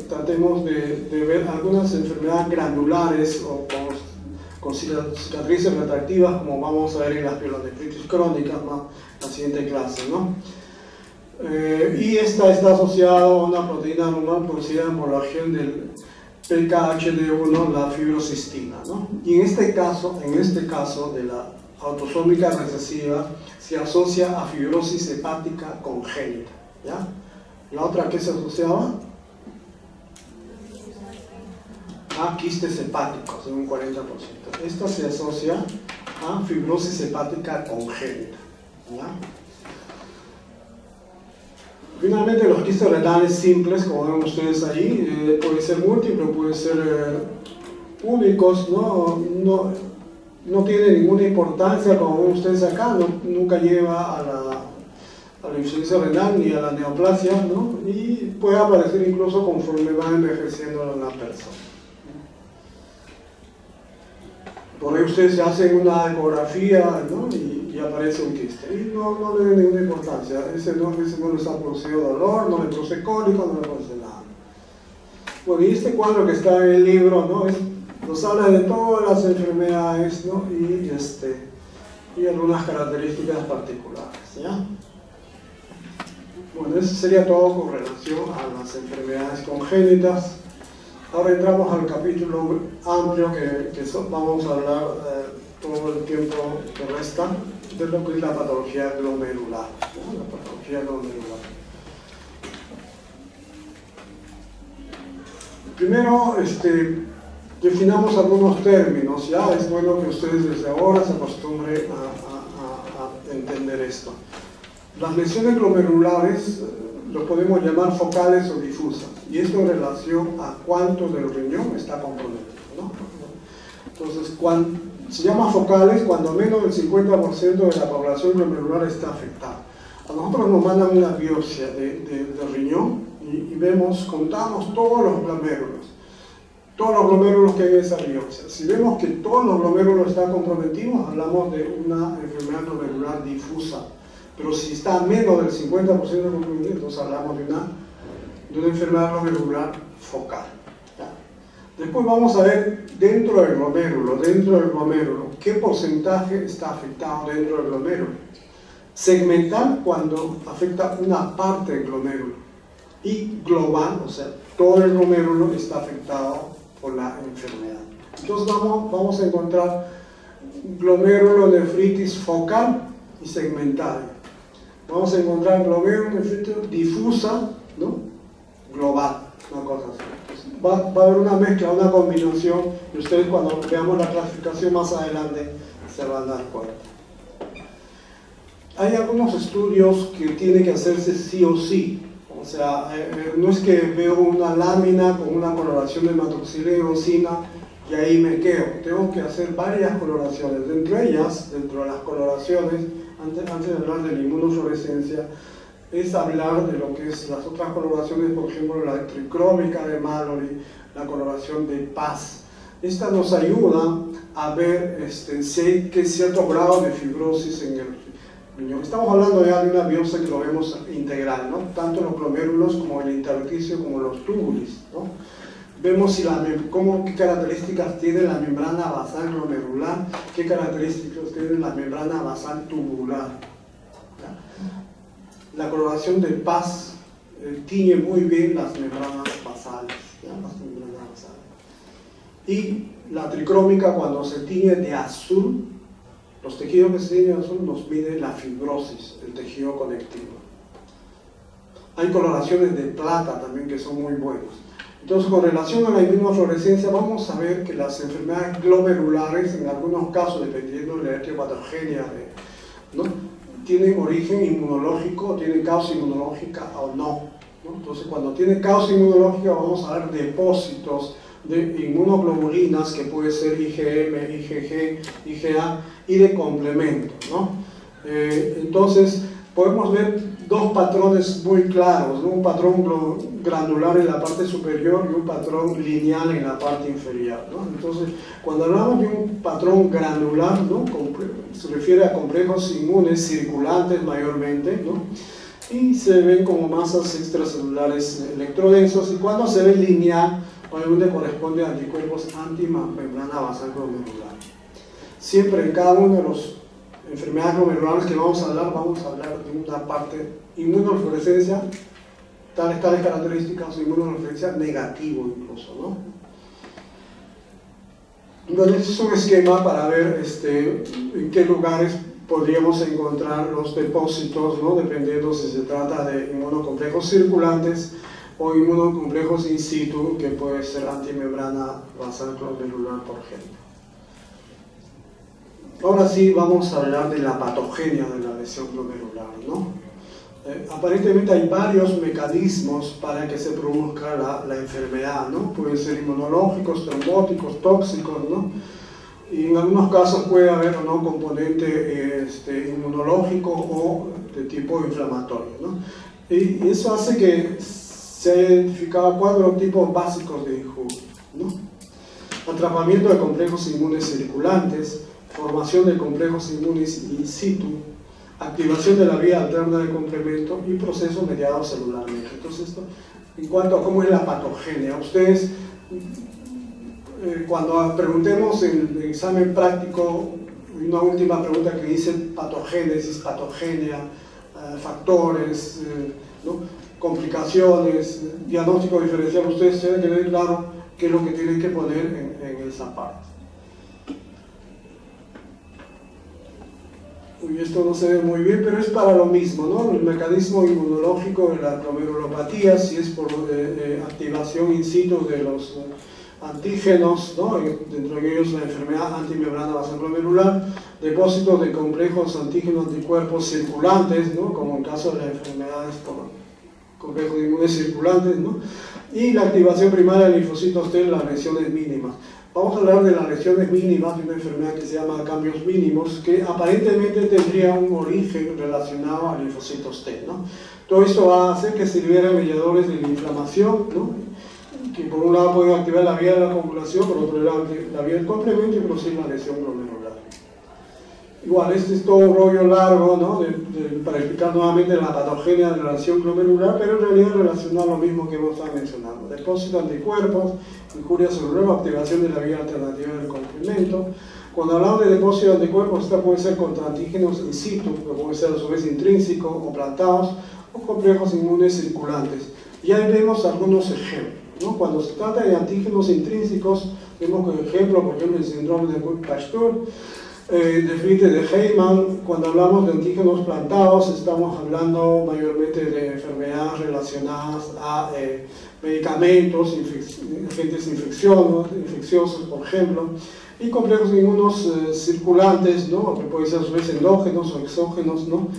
Tratemos de ver algunas enfermedades granulares o con cicatrices retractivas, como vamos a ver en las pielonefritis crónicas, ¿no? La siguiente clase, ¿no? Y esta está asociada a una proteína normal producida por la gen del PKHD1, la fibrocistina, ¿no? Y en este caso de la autosómica recesiva, se asocia a fibrosis hepática congénita, ¿ya? ¿La otra qué se asociaba? A quistes hepáticos en un 40%. Esta se asocia a fibrosis hepática congénita, ¿ya? Finalmente, los quistes renales simples, como ven ustedes ahí, pueden ser múltiples, pueden ser únicos, no tiene ninguna importancia, como ven ustedes acá, nunca lleva a la insuficiencia renal ni a la neoplasia, ¿no? Y puede aparecer incluso conforme va envejeciendo la persona. Por ahí ustedes hacen una ecografía, ¿no? y aparece un quiste. Y no le da ninguna importancia. Ese no le está produciendo dolor, no le produce cólico, no le produce nada. Bueno, y este cuadro que está en el libro, ¿no? Nos habla de todas las enfermedades, ¿no? y algunas características particulares, ¿ya? Bueno, eso sería todo con relación a las enfermedades congénitas. Ahora entramos al capítulo amplio que vamos a hablar todo el tiempo que resta de lo que es la patología glomerular, ¿no? La patología glomerular. Primero, definamos algunos términos, ya es bueno que ustedes desde ahora se acostumbren a entender esto. Las lesiones glomerulares lo podemos llamar focales o difusas, y esto en relación a cuánto del riñón está comprometido, ¿no? Entonces, se llama focales cuando menos del 50% de la población glomerular está afectada. A nosotros nos mandan una biopsia de riñón y contamos todos los glomérulos que hay en esa biopsia. Si vemos que todos los glomérulos están comprometidos, hablamos de una enfermedad glomerular difusa, Pero si está menos del 50% de cubrimiento, entonces hablamos de una enfermedad glomerular focal. ¿Ya? Después vamos a ver dentro del glomérulo, qué porcentaje está afectado dentro del glomérulo. Segmental cuando afecta una parte del glomérulo y global, o sea, todo el glomérulo está afectado por la enfermedad. Entonces vamos a encontrar glomerulonefritis focal y segmental. Vamos a encontrar glomerulonefritis difusa, ¿no? Global, una cosa así. Va a haber una mezcla, una combinación, y ustedes cuando veamos la clasificación más adelante se van a dar cuenta. Hay algunos estudios que tienen que hacerse sí o sí. O sea, no es que veo una lámina con una coloración de hematoxilina y eosina y ahí me quedo. Tengo que hacer varias coloraciones. Dentro de las coloraciones, antes de hablar de la inmunofluorescencia, es hablar de lo que es las otras coloraciones, por ejemplo, la tricrómica de Mallory, la coloración de Paz. Esta nos ayuda a ver si hay cierto grado de fibrosis en el riñón. Estamos hablando ya de una biopsia que lo vemos integral, ¿no? Tanto los glomérulos como el intersticio como los túbulos, ¿no? Vemos qué características tiene la membrana basal glomerular, qué características tiene la membrana basal tubular. ¿Ya? La coloración de Paz tiñe muy bien las membranas basales, ¿ya? Las membranas basales. Y la tricrómica, cuando se tiñe de azul, los tejidos que se tiñen de azul nos mide la fibrosis, el tejido conectivo. Hay coloraciones de plata también que son muy buenas. Entonces, con relación a la inmunofluorescencia, vamos a ver que las enfermedades glomerulares, en algunos casos, dependiendo de la etiopatogenia, ¿no? tienen origen inmunológico, tienen causa inmunológica o no. Entonces, cuando tiene causa inmunológica, vamos a ver depósitos de inmunoglobulinas, que puede ser IgM, IgG, IgA, y de complemento, ¿no? Entonces, podemos ver dos patrones muy claros, ¿no? Un patrón granular en la parte superior y un patrón lineal en la parte inferior, ¿no? Entonces, cuando hablamos de un patrón granular, ¿no? Se refiere a complejos inmunes circulantes mayormente, ¿no? Y se ven como masas extracelulares electrodensos, y cuando se ve lineal, obviamente corresponde a anticuerpos antimembrana basal glomerular. Siempre en cada una de las enfermedades glomerulares que vamos a hablar de una parte inmunofluorescencia, tales características, inmunofluorescencia negativo incluso, ¿no? Bueno, este es un esquema para ver en qué lugares podríamos encontrar los depósitos, ¿no? Dependiendo si se trata de inmunocomplejos circulantes o inmunocomplejos in situ, que puede ser antimembrana basal glomerular, por ejemplo. Ahora sí vamos a hablar de la patogenia de la lesión glomerular, ¿no? Aparentemente hay varios mecanismos para que se produzca la enfermedad, ¿no? Pueden ser inmunológicos, trombóticos, tóxicos, ¿no? Y en algunos casos puede haber o no componente inmunológico o de tipo inflamatorio, ¿no? Y eso hace que se haya identificado 4 tipos básicos de injuria, ¿no? Atrapamiento de complejos inmunes circulantes, formación de complejos inmunes in situ, activación de la vía alterna de complemento y procesos mediados celularmente. Entonces, esto, en cuanto a cómo es la patogenia, ustedes, cuando preguntemos en el examen práctico, una última pregunta que dice patogénesis, patogenia, factores, ¿no? Complicaciones, diagnóstico diferencial, ustedes tienen que tener claro qué es lo que tienen que poner en esa parte. Y esto no se ve muy bien, pero es para lo mismo, ¿no? El mecanismo inmunológico de la glomerulopatía, si es por activación in situ de los antígenos, ¿no? Dentro de ellos la enfermedad antimembrana basal glomerular, depósitos de complejos antígenos anticuerpos circulantes, ¿no? Como en caso de las enfermedades por complejos inmunes circulantes, ¿no? Y la activación primaria de linfocitos T en las lesiones mínimas. Vamos a hablar de las lesiones mínimas de una enfermedad que se llama cambios mínimos, que aparentemente tendría un origen relacionado a linfocitos T, ¿no? Todo esto va a hacer que se liberen mediadores de la inflamación, ¿no? Que por un lado pueden activar la vía de la coagulación, por otro lado la vía del complemento y producir la lesión glomerular. Igual, este es todo un rollo largo, ¿no? Para explicar nuevamente la patogenia de la relación glomerular, pero en realidad relaciona lo mismo que hemos estado mencionando. Depósito de anticuerpos, injuria celular, activación de la vía alternativa del complemento. Cuando hablamos de depósito de anticuerpos, esta puede ser contra antígenos in situ, que puede ser a su vez intrínseco o plantados, o complejos inmunes circulantes. Y ahí vemos algunos ejemplos, ¿no? Cuando se trata de antígenos intrínsecos, vemos como ejemplo, por ejemplo, el síndrome de Cook-Pasteur, nefritis de Heymann. Cuando hablamos de antígenos plantados, estamos hablando mayormente de enfermedades relacionadas a medicamentos, agentes infecciosos, por ejemplo, y complejos inmunos circulantes, ¿no? Que pueden ser a su vez endógenos o exógenos, ¿no?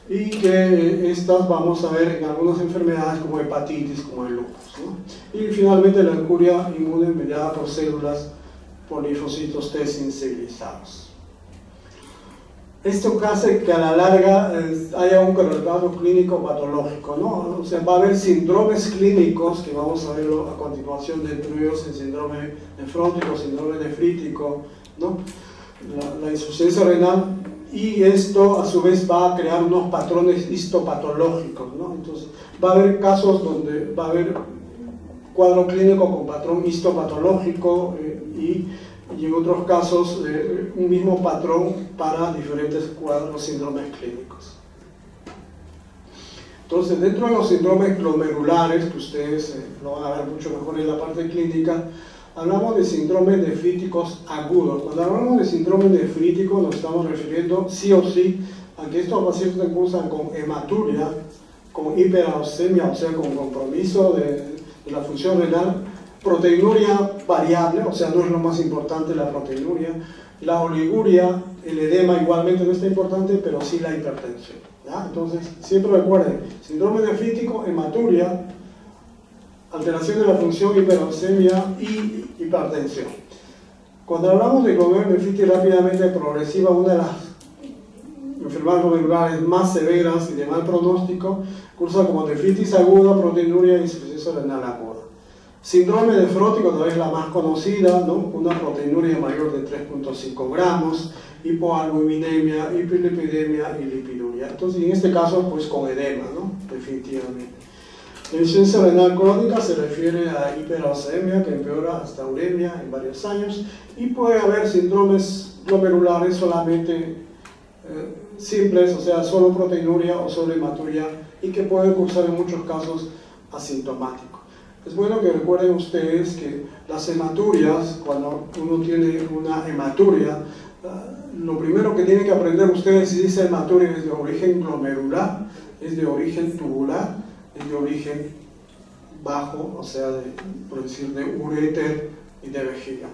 Y que estas vamos a ver en algunas enfermedades como hepatitis, como el lupus, ¿no? Y finalmente la injuria inmune mediada por células por linfocitos T sensibilizados. Esto hace que a la larga haya un correlato clínico patológico, ¿no? O sea, va a haber síndromes clínicos, que vamos a verlo a continuación, dentro de ellos el síndrome nefrótico, síndrome nefrítico, ¿no? La insuficiencia renal, y esto a su vez va a crear unos patrones histopatológicos, ¿no? Entonces, va a haber casos donde va a haber cuadro clínico con patrón histopatológico y en otros casos un mismo patrón para diferentes cuadros síndromes clínicos. Entonces, dentro de los síndromes glomerulares, que ustedes lo van a ver mucho mejor en la parte clínica, hablamos de síndromes nefríticos agudos. Cuando hablamos de síndrome nefrítico nos estamos refiriendo sí o sí a que estos pacientes cursan con hematuria, con hiperalcemia, o sea, con compromiso de la función renal, proteinuria variable, o sea, no es lo más importante la proteinuria, la oliguria, el edema igualmente no está importante, pero sí la hipertensión, ¿ya? Entonces, siempre recuerden, síndrome nefrítico, hematuria, alteración de la función, hiperalcemia y hipertensión. Cuando hablamos de glomerulonefritis rápidamente progresiva, una de las enfermedades glomerulares más severas y de mal pronóstico, cursa como nefritis aguda, proteinuria e insuficiencia renal aguda. Síndrome nefrótico, tal vez la más conocida, ¿no? Una proteinuria mayor de 3.5 gramos, hipoalbuminemia, hiperlipidemia y lipiduria. Entonces, en este caso, pues con edema, ¿no? Definitivamente. La insuficiencia renal crónica se refiere a hiperalcemia, que empeora hasta uremia en varios años, y puede haber síndromes glomerulares solamente simples, o sea, solo proteinuria o solo hematuria, y que pueden cursar en muchos casos asintomáticos. Es bueno que recuerden ustedes que las hematurias, cuando uno tiene una hematuria, lo primero que tienen que aprender ustedes, si dice hematuria es de origen glomerular, es de origen tubular, es de origen bajo, o sea, por decir, de uréter y de vejiga,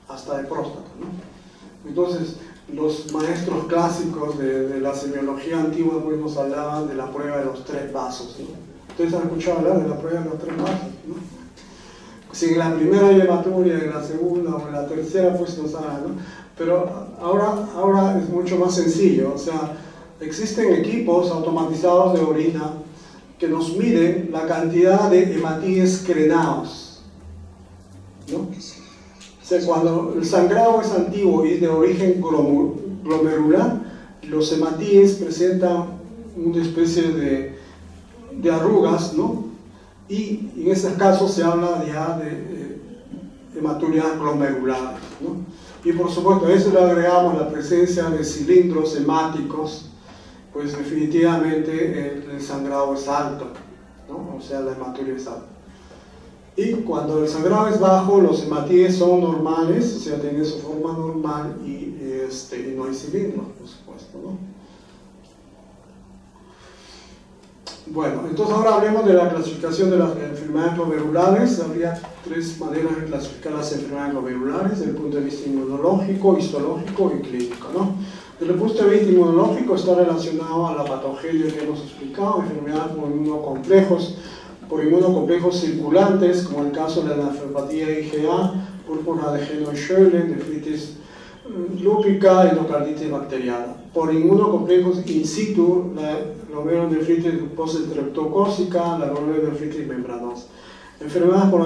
hasta de próstata, ¿no? Entonces, los maestros clásicos de la semiología antigua pues nos hablaban de la prueba de los 3 vasos, ¿no? Ustedes han escuchado hablar de la prueba de los 3 vasos, ¿no? Si en la primera hay hematuria, en la segunda o en la tercera pues no saben, ¿no? Pero ahora es mucho más sencillo, o sea, existen equipos automatizados de orina que nos miden la cantidad de hematíes crenados, ¿no? O sea, cuando el sangrado es antiguo y es de origen glomerular, los hematíes presentan una especie de arrugas, ¿no? Y en esos casos se habla ya de hematurias glomerulares, ¿no? Y por supuesto, a eso le agregamos la presencia de cilindros hemáticos, pues definitivamente el sangrado es alto, ¿no? O sea, la hematuria es alta. Y cuando el sangrado es bajo, los hematíes son normales, o sea, tienen su forma normal y no hay cilindros, por supuesto, ¿no? Bueno, entonces ahora hablemos de la clasificación de las enfermedades glomerulares. Habría 3 maneras de clasificar las enfermedades glomerulares desde el punto de vista inmunológico, histológico y clínico, ¿no? Desde el punto de vista inmunológico está relacionado a la patogenia que hemos explicado, enfermedades por inmunocomplejos circulantes, como el caso de la nefropatía IgA, púrpura de Heno-Schönlein, nefritis lúpica, endocarditis bacteriana. Por inmunocomplejos in situ, la glomerulonefritis poststreptocócica, la glomerulonefritis membranosa. Enfermedades por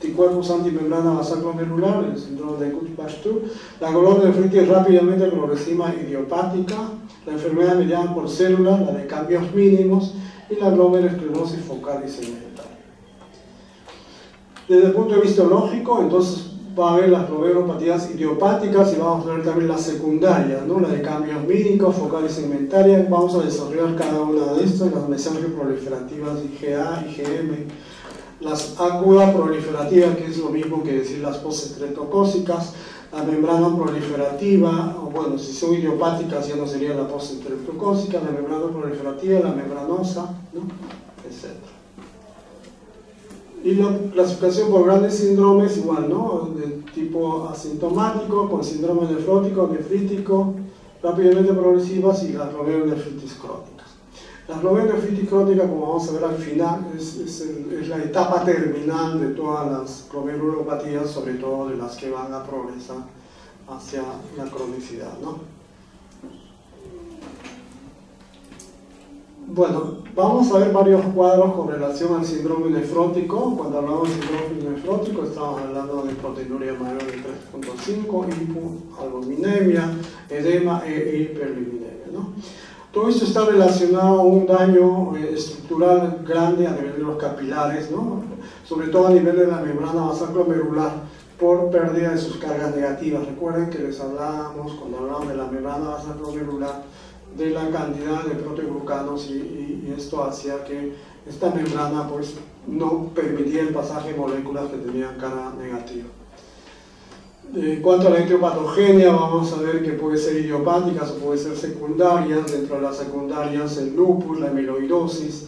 anticuerpos antimembrana basal glomerular, el síndrome de Kuch-Pasteur. La glomerulonefritis rápidamente progresiva idiopática, la enfermedad mediada por células, la de cambios mínimos, y la glomerulosclerosis focal y segmentaria. Desde el punto de vista lógico, entonces va a haber las glomerulopatías idiopáticas y vamos a ver también las secundarias, ¿no? La de cambios mínimos, focal y segmentaria. Vamos a desarrollar cada una de estas, las mesangias proliferativas IgA, IgM, las agudas proliferativas, que es lo mismo que decir las postestreptocócicas, la membrana proliferativa, o bueno, si son idiopáticas ya no sería la postestreptocócica, la membrana proliferativa, la membranosa, ¿no? Etc. Y la clasificación por grandes síndromes igual, ¿no? De tipo asintomático, con síndrome nefrótico, nefrítico, rápidamente progresivas, y las glomerulonefritis crónicas. La glomerulonefritis crónica, como vamos a ver al final, es la etapa terminal de todas las glomerulopatías, sobre todo de las que van a progresar hacia la cronicidad, ¿no? Bueno, vamos a ver varios cuadros con relación al síndrome nefrótico. Cuando hablamos de síndrome nefrótico estamos hablando de proteinuria mayor de 3.5, hipoalbuminemia, edema e hiperlipidemia, ¿no? Todo esto está relacionado a un daño estructural grande a nivel de los capilares, ¿no? Sobre todo a nivel de la membrana basal glomerular, por pérdida de sus cargas negativas. Recuerden que les hablábamos, cuando hablábamos de la membrana basal glomerular, de la cantidad de proteoglucanos, y esto hacía que esta membrana pues no permitía el pasaje de moléculas que tenían carga negativa. En cuanto a la etiopatogenia, vamos a ver que puede ser idiopáticas o puede ser secundarias. Dentro de las secundarias, el lupus, la amiloidosis,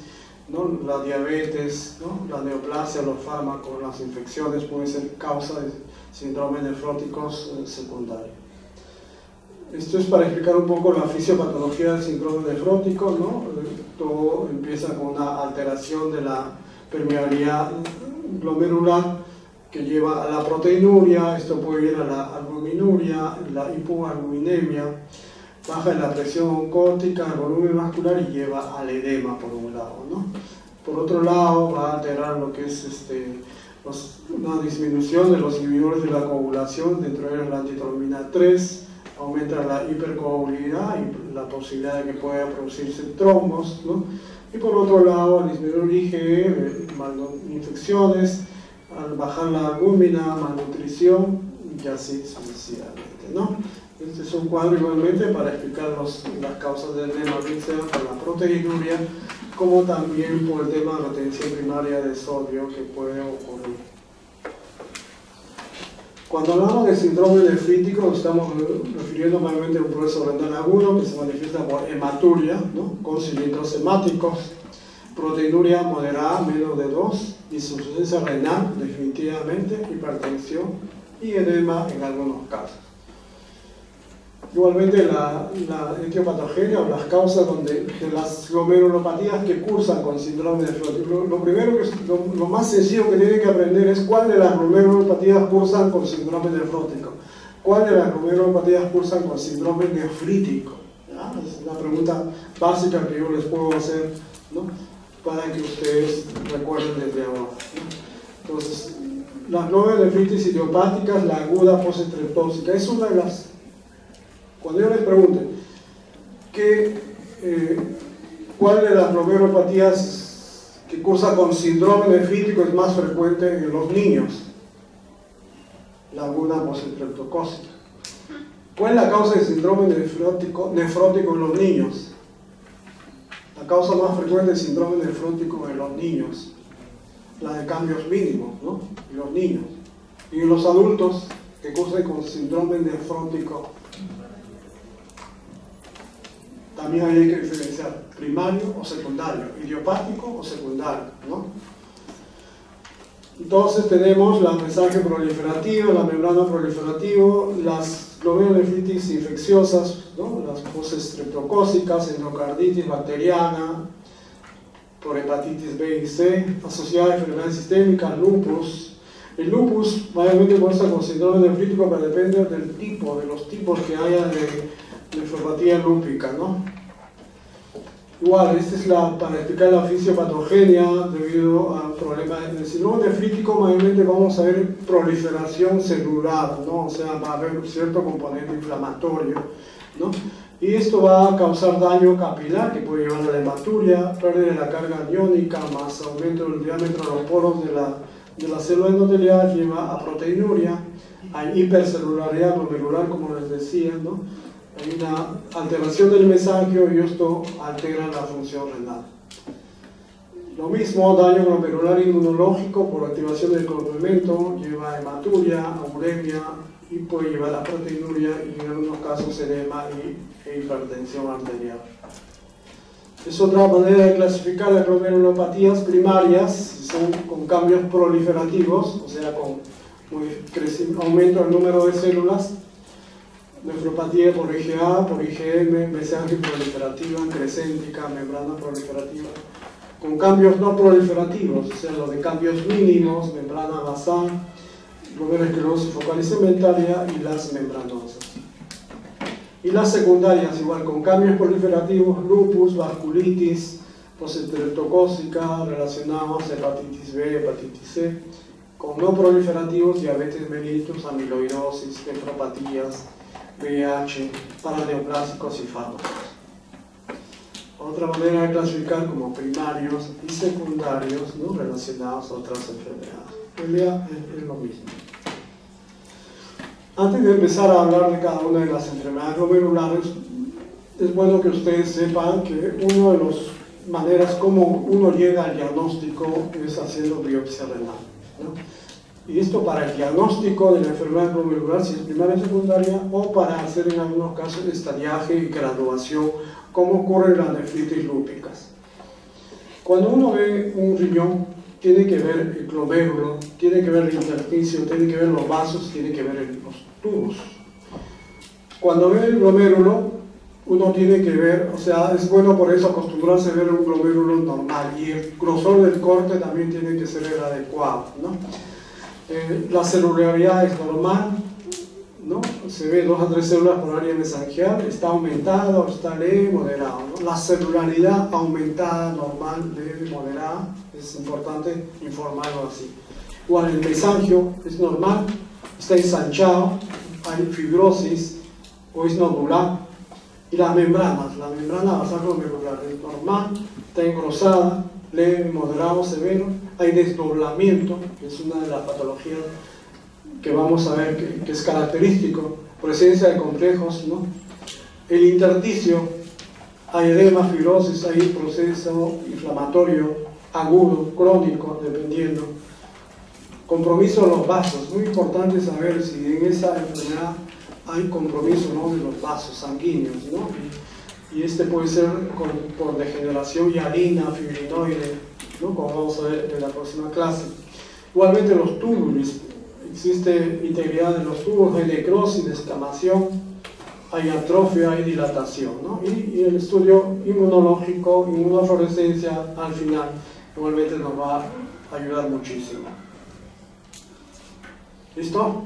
¿no? La diabetes, ¿no? La neoplasia, los fármacos, las infecciones pueden ser causa de síndromes nefróticos secundarios. Esto es para explicar un poco la fisiopatología del síndrome nefrótico, ¿no? Todo empieza con una alteración de la permeabilidad glomerular que lleva a la proteinuria. Esto puede ir a la albuminuria, la hipoalbuminemia, baja en la presión oncótica, el volumen vascular, y lleva al edema por un lado, ¿no? Por otro lado, va a alterar lo que es una disminución de los inhibidores de la coagulación, dentro de la antitrombina 3, aumenta la hipercoagulabilidad y la posibilidad de que pueda producirse trombos, ¿no? Y por otro lado, al disminuir el IgE, infecciones, al bajar la albúmina, malnutrición, y así sucesivamente, ¿no? Este es un cuadro igualmente para explicar las causas del edema, bien sea por la proteinuria, como también por el tema de retención primaria de sodio que puede ocurrir. Cuando hablamos de síndrome nefrítico, nos estamos refiriendo mayormente a un proceso renal agudo que se manifiesta por hematuria, ¿no? Con cilindros hemáticos, proteinuria moderada, menos de 2, insuficiencia renal, definitivamente, hipertensión y edema en algunos casos. Igualmente, la etiopatogenia o las causas de las glomerulopatías que cursan con síndrome nefrótico. Lo primero, lo más sencillo que tienen que aprender es cuál de las glomerulopatías cursan con síndrome nefrótico, cuál de las glomerulopatías cursan con síndrome nefrítico. ¿Ya? Es la pregunta básica que yo les puedo hacer, ¿no? Para que ustedes recuerden desde ahora, ¿no? Entonces, las glomerulonefritis idiopáticas, la aguda postestreptóxica, es una de las... Cuando yo les pregunte cuál de las glomerulopatías que cursa con síndrome nefrítico es más frecuente en los niños, la aguda postestreptocócica. ¿Cuál es la causa de síndrome nefrótico en los niños? La causa más frecuente de síndrome nefrótico en los niños, la de cambios mínimos, ¿no? En los niños. Y en los adultos que cursan con síndrome nefrótico, también hay que diferenciar primario o secundario, idiopático o secundario, ¿no? Entonces tenemos la mensaje proliferativa, la membrana proliferativa, las glomerulonefritis infecciosas, ¿no? Las postestreptocócicas, endocarditis bacteriana, por hepatitis B y C, asociada a enfermedades sistémicas, lupus. El lupus mayormente cursa con síndrome nefrítico, pero depende del tipo, de los tipos que haya de nefropatía lúpica, ¿no? Igual, esta es para explicar la fisiopatogenia debido al problema del síndrome nefrítico. Mayormente vamos a ver proliferación celular, ¿no? O sea, va a haber un cierto componente inflamatorio, ¿no? Y esto va a causar daño capilar que puede llevar a la hematuria, pérdida de la carga iónica, más aumento del diámetro de los poros de la célula endotelial, lleva a proteinuria, hay hipercelularidad glomerular, como les decía, ¿no? Hay una alteración del mesangio y esto altera la función renal. Lo mismo, daño glomerular inmunológico por activación del complemento, lleva a hematuria, a uremia y puede llevar a proteinuria y en algunos casos edema e hipertensión arterial. Es otra manera de clasificar las glomerulopatías primarias, son con cambios proliferativos, o sea, con aumento del número de células. Nefropatía por IgA, por IgM, mesangia proliferativa, crescéntica, membrana proliferativa. Con cambios no proliferativos, o sea, los de cambios mínimos, membrana basal, glomerulosclerosis focal y cementaria y las membranosas. Y las secundarias, igual, con cambios proliferativos, lupus, vasculitis, postestreptocócica, relacionados a hepatitis B, hepatitis C. Con no proliferativos, diabetes mellitus, amiloidosis, nefropatías, VIH, paraneoplásicos y fármacos. Otra manera de clasificar como primarios y secundarios, ¿no? Relacionados a otras enfermedades. En realidad es lo mismo. Antes de empezar a hablar de cada una de las enfermedades glomerulares, es bueno que ustedes sepan que una de las maneras como uno llega al diagnóstico es haciendo biopsia renal, ¿no? Y esto para el diagnóstico de la enfermedad glomerular, si es primaria o secundaria, o para hacer en algunos casos estadiaje y graduación, como ocurre en las nefritis lúpicas. Cuando uno ve un riñón, tiene que ver el glomérulo, tiene que ver el intersticio, tiene que ver los vasos, tiene que ver los tubos. Cuando ve el glomérulo, uno tiene que ver, o sea, es bueno por eso acostumbrarse a ver un glomérulo normal, y el grosor del corte también tiene que ser el adecuado, ¿no? La celularidad es normal, ¿no? Se ve 2 a 3 células por área mesangial, está aumentada o está leve, moderada, ¿no? La celularidad aumentada, normal, leve, moderada, es importante informarlo así. Igual el mesangio es normal, está ensanchado, hay fibrosis o es nodular. Y las membranas, la membrana basal glomerular es normal, está engrosada, leve, moderado, severo. Hay desdoblamiento, que es una de las patologías que vamos a ver que es característico, presencia de complejos, ¿no? El intersticio, hay edema, fibrosis, hay proceso inflamatorio agudo, crónico, dependiendo. Compromiso de los vasos, muy importante saber si en esa enfermedad hay compromiso, ¿no?, de los vasos sanguíneos, ¿no? Y este puede ser por degeneración hialina, fibrinoide, ¿no?, como vamos a ver en la próxima clase. Igualmente los túbulos, existe integridad de los tubos, hay necrosis, descamación, hay atrofia, hay dilatación, ¿no? Y el estudio inmunológico, inmunofluorescencia, al final, igualmente nos va a ayudar muchísimo. ¿Listo?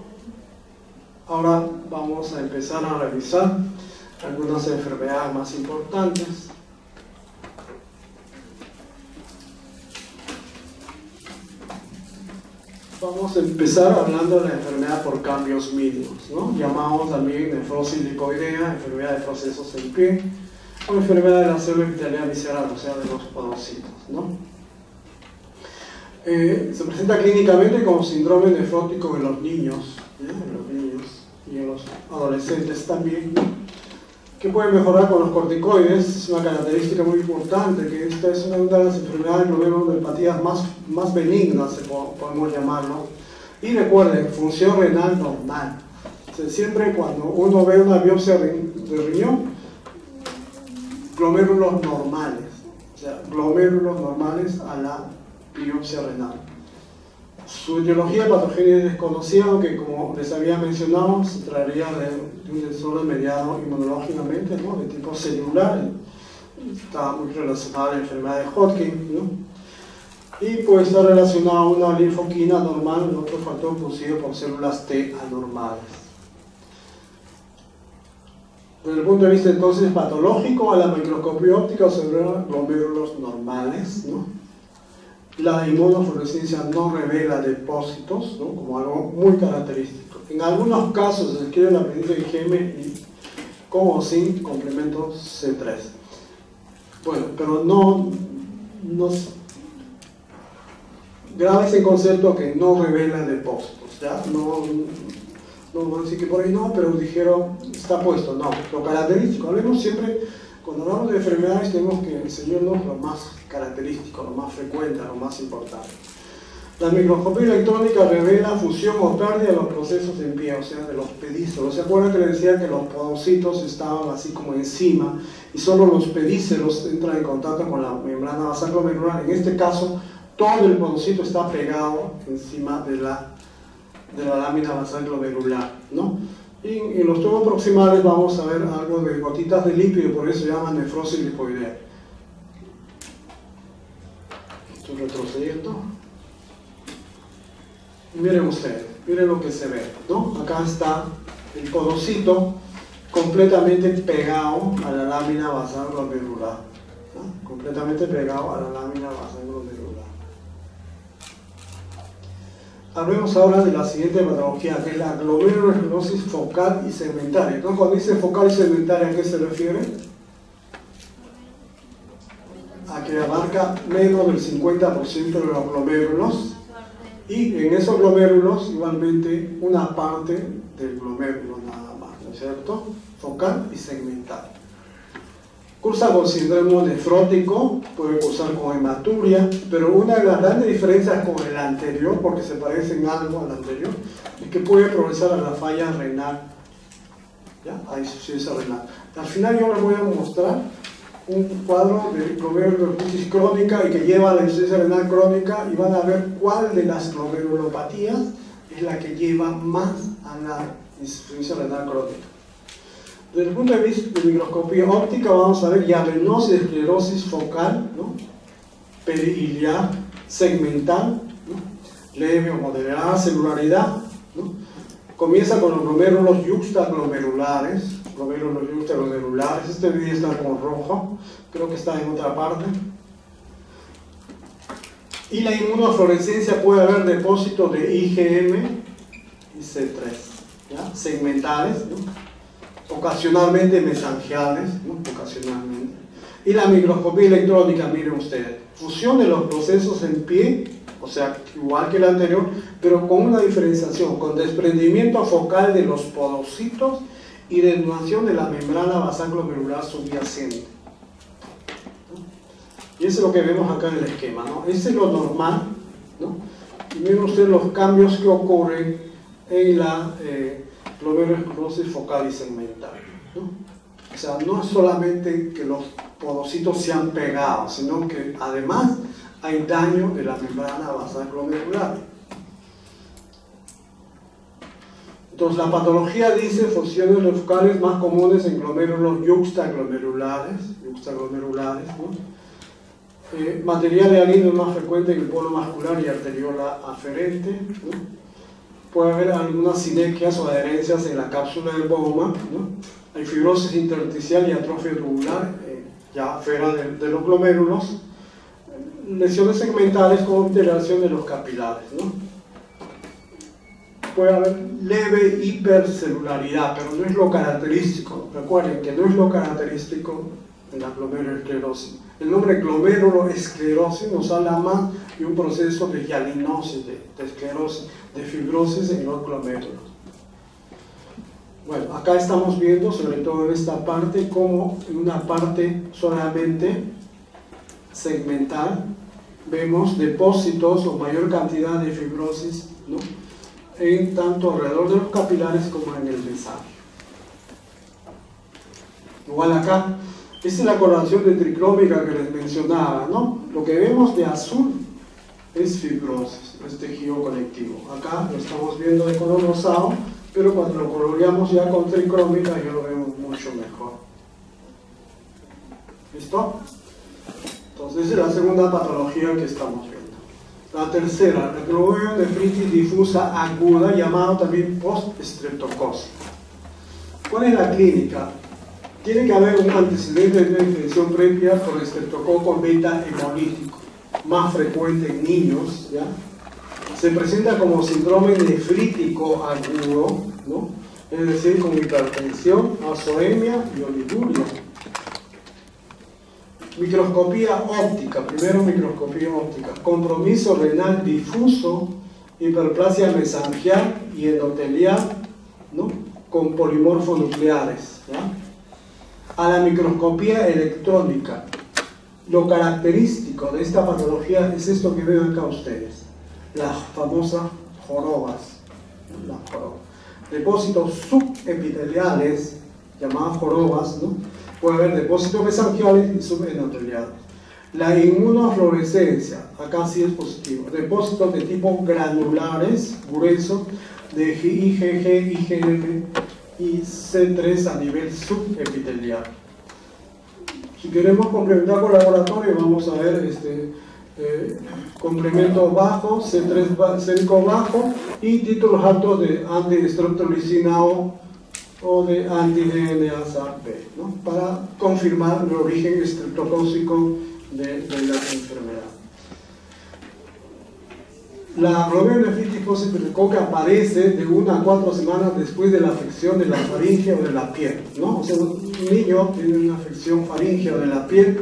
Ahora vamos a empezar a revisar algunas enfermedades más importantes. Vamos a empezar hablando de la enfermedad por cambios mínimos, ¿no? Llamamos también nefrosis lipoidea, enfermedad de procesos en pie, o enfermedad de la célula epitelial visceral, o sea, de los podocitos, ¿no? Se presenta clínicamente como síndrome nefrótico en los niños, ¿ya? En los niños y en los adolescentes también, ¿no?, que puede mejorar con los corticoides. Es una característica muy importante, que esta es una de las enfermedades glomerulopatías más benignas, podemos llamarlo. Y recuerden, función renal normal. O sea, siempre cuando uno ve una biopsia de riñón, glomérulos normales, o sea, glomérulos normales a la biopsia renal. Su etiología patogénica es desconocida, aunque como les había mencionado, se traería de un desorden mediado inmunológicamente, ¿no?, de tipo celular. Está muy relacionada a la enfermedad de Hodgkin, ¿no?, y puede estar relacionada a una linfoquina normal, otro factor producido por células T anormales. Desde el punto de vista entonces patológico, a la microscopía óptica se ven glomérulos normales, ¿no? La inmunofluorescencia no revela depósitos, ¿no? Como algo muy característico. En algunos casos se describe la presencia de IgM y con o sin complemento C3. Bueno, pero no grave ese concepto que no revela depósitos, ¿ya? No van a decir que por ahí no, pero dijeron, está puesto, no. Lo característico, hablemos siempre, cuando hablamos de enfermedades tenemos que enseñarnos lo más característico, lo más frecuente, lo más importante. La microscopía electrónica revela fusión o pérdida de los procesos en pie, o sea, de los pedícelos. ¿Se acuerdan que les decía que los podocitos estaban así como encima y solo los pedícelos entran en contacto con la membrana basal glomerular? En este caso, todo el podocito está pegado encima de la lámina basal glomerular, ¿no? Y en los tubos proximales vamos a ver algo de gotitas de lípido, por eso se llama nefrosis lipoidea. Estoy retrocediendo. Miren ustedes, miren lo que se ve, ¿no? Acá está el podocito completamente pegado a la lámina basal glomerular, ¿no? Completamente pegado a la lámina basal glomerular. Hablemos ahora de la siguiente patología, que es la glomerulosclerosis focal y segmentaria. Entonces, cuando dice focal y segmentaria, ¿a qué se refiere? A que abarca menos del 50% de los glomérulos, y en esos glomérulos igualmente una parte del glomérulo nada más, ¿no es cierto? Focal y segmental. Cursa con síndrome nefrótico, puede cursar con hematuria, pero una de las grandes diferencias con el anterior, porque se parece en algo al anterior, es que puede progresar a la falla renal, ¿ya? A insuficiencia renal. Al final yo les voy a mostrar un cuadro de glomerulonefritis crónica y que lleva a la insuficiencia renal crónica, y van a ver cuál de las glomerulopatías es la que lleva más a la insuficiencia renal crónica. Desde el punto de vista de microscopía óptica vamos a ver diagnosis de esclerosis focal, ¿no? Periliar, segmental, ¿no? Leve o moderada celularidad, ¿no? Comienza con los glomérulos yuxtaglomerulares, este video está con rojo, creo que está en otra parte. Y la inmunofluorescencia puede haber depósitos de IgM y C3, ¿ya? Segmentales, ¿no? Ocasionalmente mesangiales, ¿no? Ocasionalmente. Y la microscopía electrónica, miren ustedes, fusión de los procesos en pie, o sea, igual que el anterior, pero con una diferenciación, con desprendimiento focal de los podocitos y desnudación de la membrana basal glomerular subyacente. Y eso es lo que vemos acá en el esquema, ¿no? Ese es lo normal, ¿no? Y miren ustedes los cambios que ocurren en la glomerulosclerosis focal y segmental, ¿no? O sea, no es solamente que los podocitos se han pegado, sino que además hay daño de la membrana basal glomerular. Entonces, la patología dice fusiones focales más comunes en glomérulos yuxtaglomerulares, ¿no? Material de alino más frecuente en el polo vascular y arteriola aferente, ¿no? Puede haber algunas sinequias o adherencias en la cápsula del Bowman, ¿no? Hay fibrosis intersticial y atrofia tubular, ya fuera de los glomérulos. Lesiones segmentales con alteración de los capilares, ¿no? Puede haber leve hipercelularidad, pero no es lo característico. Recuerden que no es lo característico en la glomerulosclerosis. El nombre glomerulosclerosis nos habla más de un proceso de hialinosis, de esclerosis, de fibrosis en los glomérulos. Bueno, acá estamos viendo, sobre todo en esta parte, como en una parte solamente segmental vemos depósitos o mayor cantidad de fibrosis, ¿no? En tanto alrededor de los capilares como en el mensaje. Igual acá, esta es la coloración de tricrómica que les mencionaba, ¿no? Lo que vemos de azul es fibrosis, es tejido conectivo. Acá lo estamos viendo de color rosado, pero cuando lo coloreamos ya con tricrómica ya lo vemos mucho mejor. ¿Listo? Entonces esa es la segunda patología que estamos viendo. La tercera, la glomerulonefritis difusa aguda, llamado también post-estreptocosis. ¿Cuál es la clínica? Tiene que haber un antecedente de una infección previa por estreptococo beta hemolítico, más frecuente en niños, ¿ya? Se presenta como síndrome nefrítico agudo, ¿no? Es decir, con hipertensión, azoemia y oliguria. Microscopía óptica, primero microscopía óptica, compromiso renal difuso, hiperplasia mesangial y endotelial, ¿no? Con polimorfonucleares, ¿ya? A la microscopía electrónica, lo característico de esta patología es esto que ven acá ustedes, las famosas jorobas, depósitos subepiteliales, llamadas jorobas, ¿no? Puede haber depósitos mesangiales y subendoteliales. La inmunofluorescencia, acá sí es positivo. Depósitos de tipo granulares, gruesos, de IgG, IgM y C3 a nivel subepitelial. Si queremos complementar con laboratorio, vamos a ver complemento bajo, C3 sérico bajo y títulos altos de anti-streptolicina o de anti-DNase-B, ¿no? Para confirmar el origen estreptocócico de la enfermedad. La glomerulonefritis postestreptococa aparece de 1 a 4 semanas después de la afección de la faringe o de la piel, ¿no? O sea, un niño tiene una afección faríngea de la piel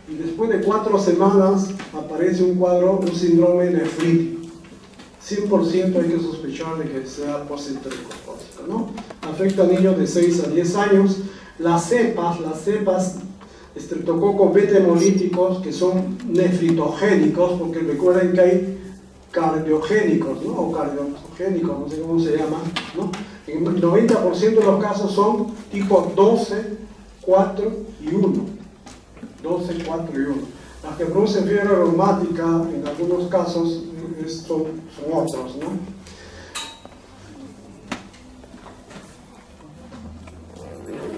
y después de 4 semanas aparece un cuadro, un síndrome nefrítico. 100% hay que sospechar de que sea postestreptocócico, ¿no? Afecta a niños de 6 a 10 años. Las cepas estreptococo beta hemolíticos, que son nefritogénicos, porque recuerden que hay cardiogénicos, ¿no? O cardiogénicos, no sé cómo se llaman, ¿no? En el 90% de los casos son tipo 12, 4 y 1. 12, 4 y 1. Las que producen fiebre reumática, en algunos casos, son otros, ¿no?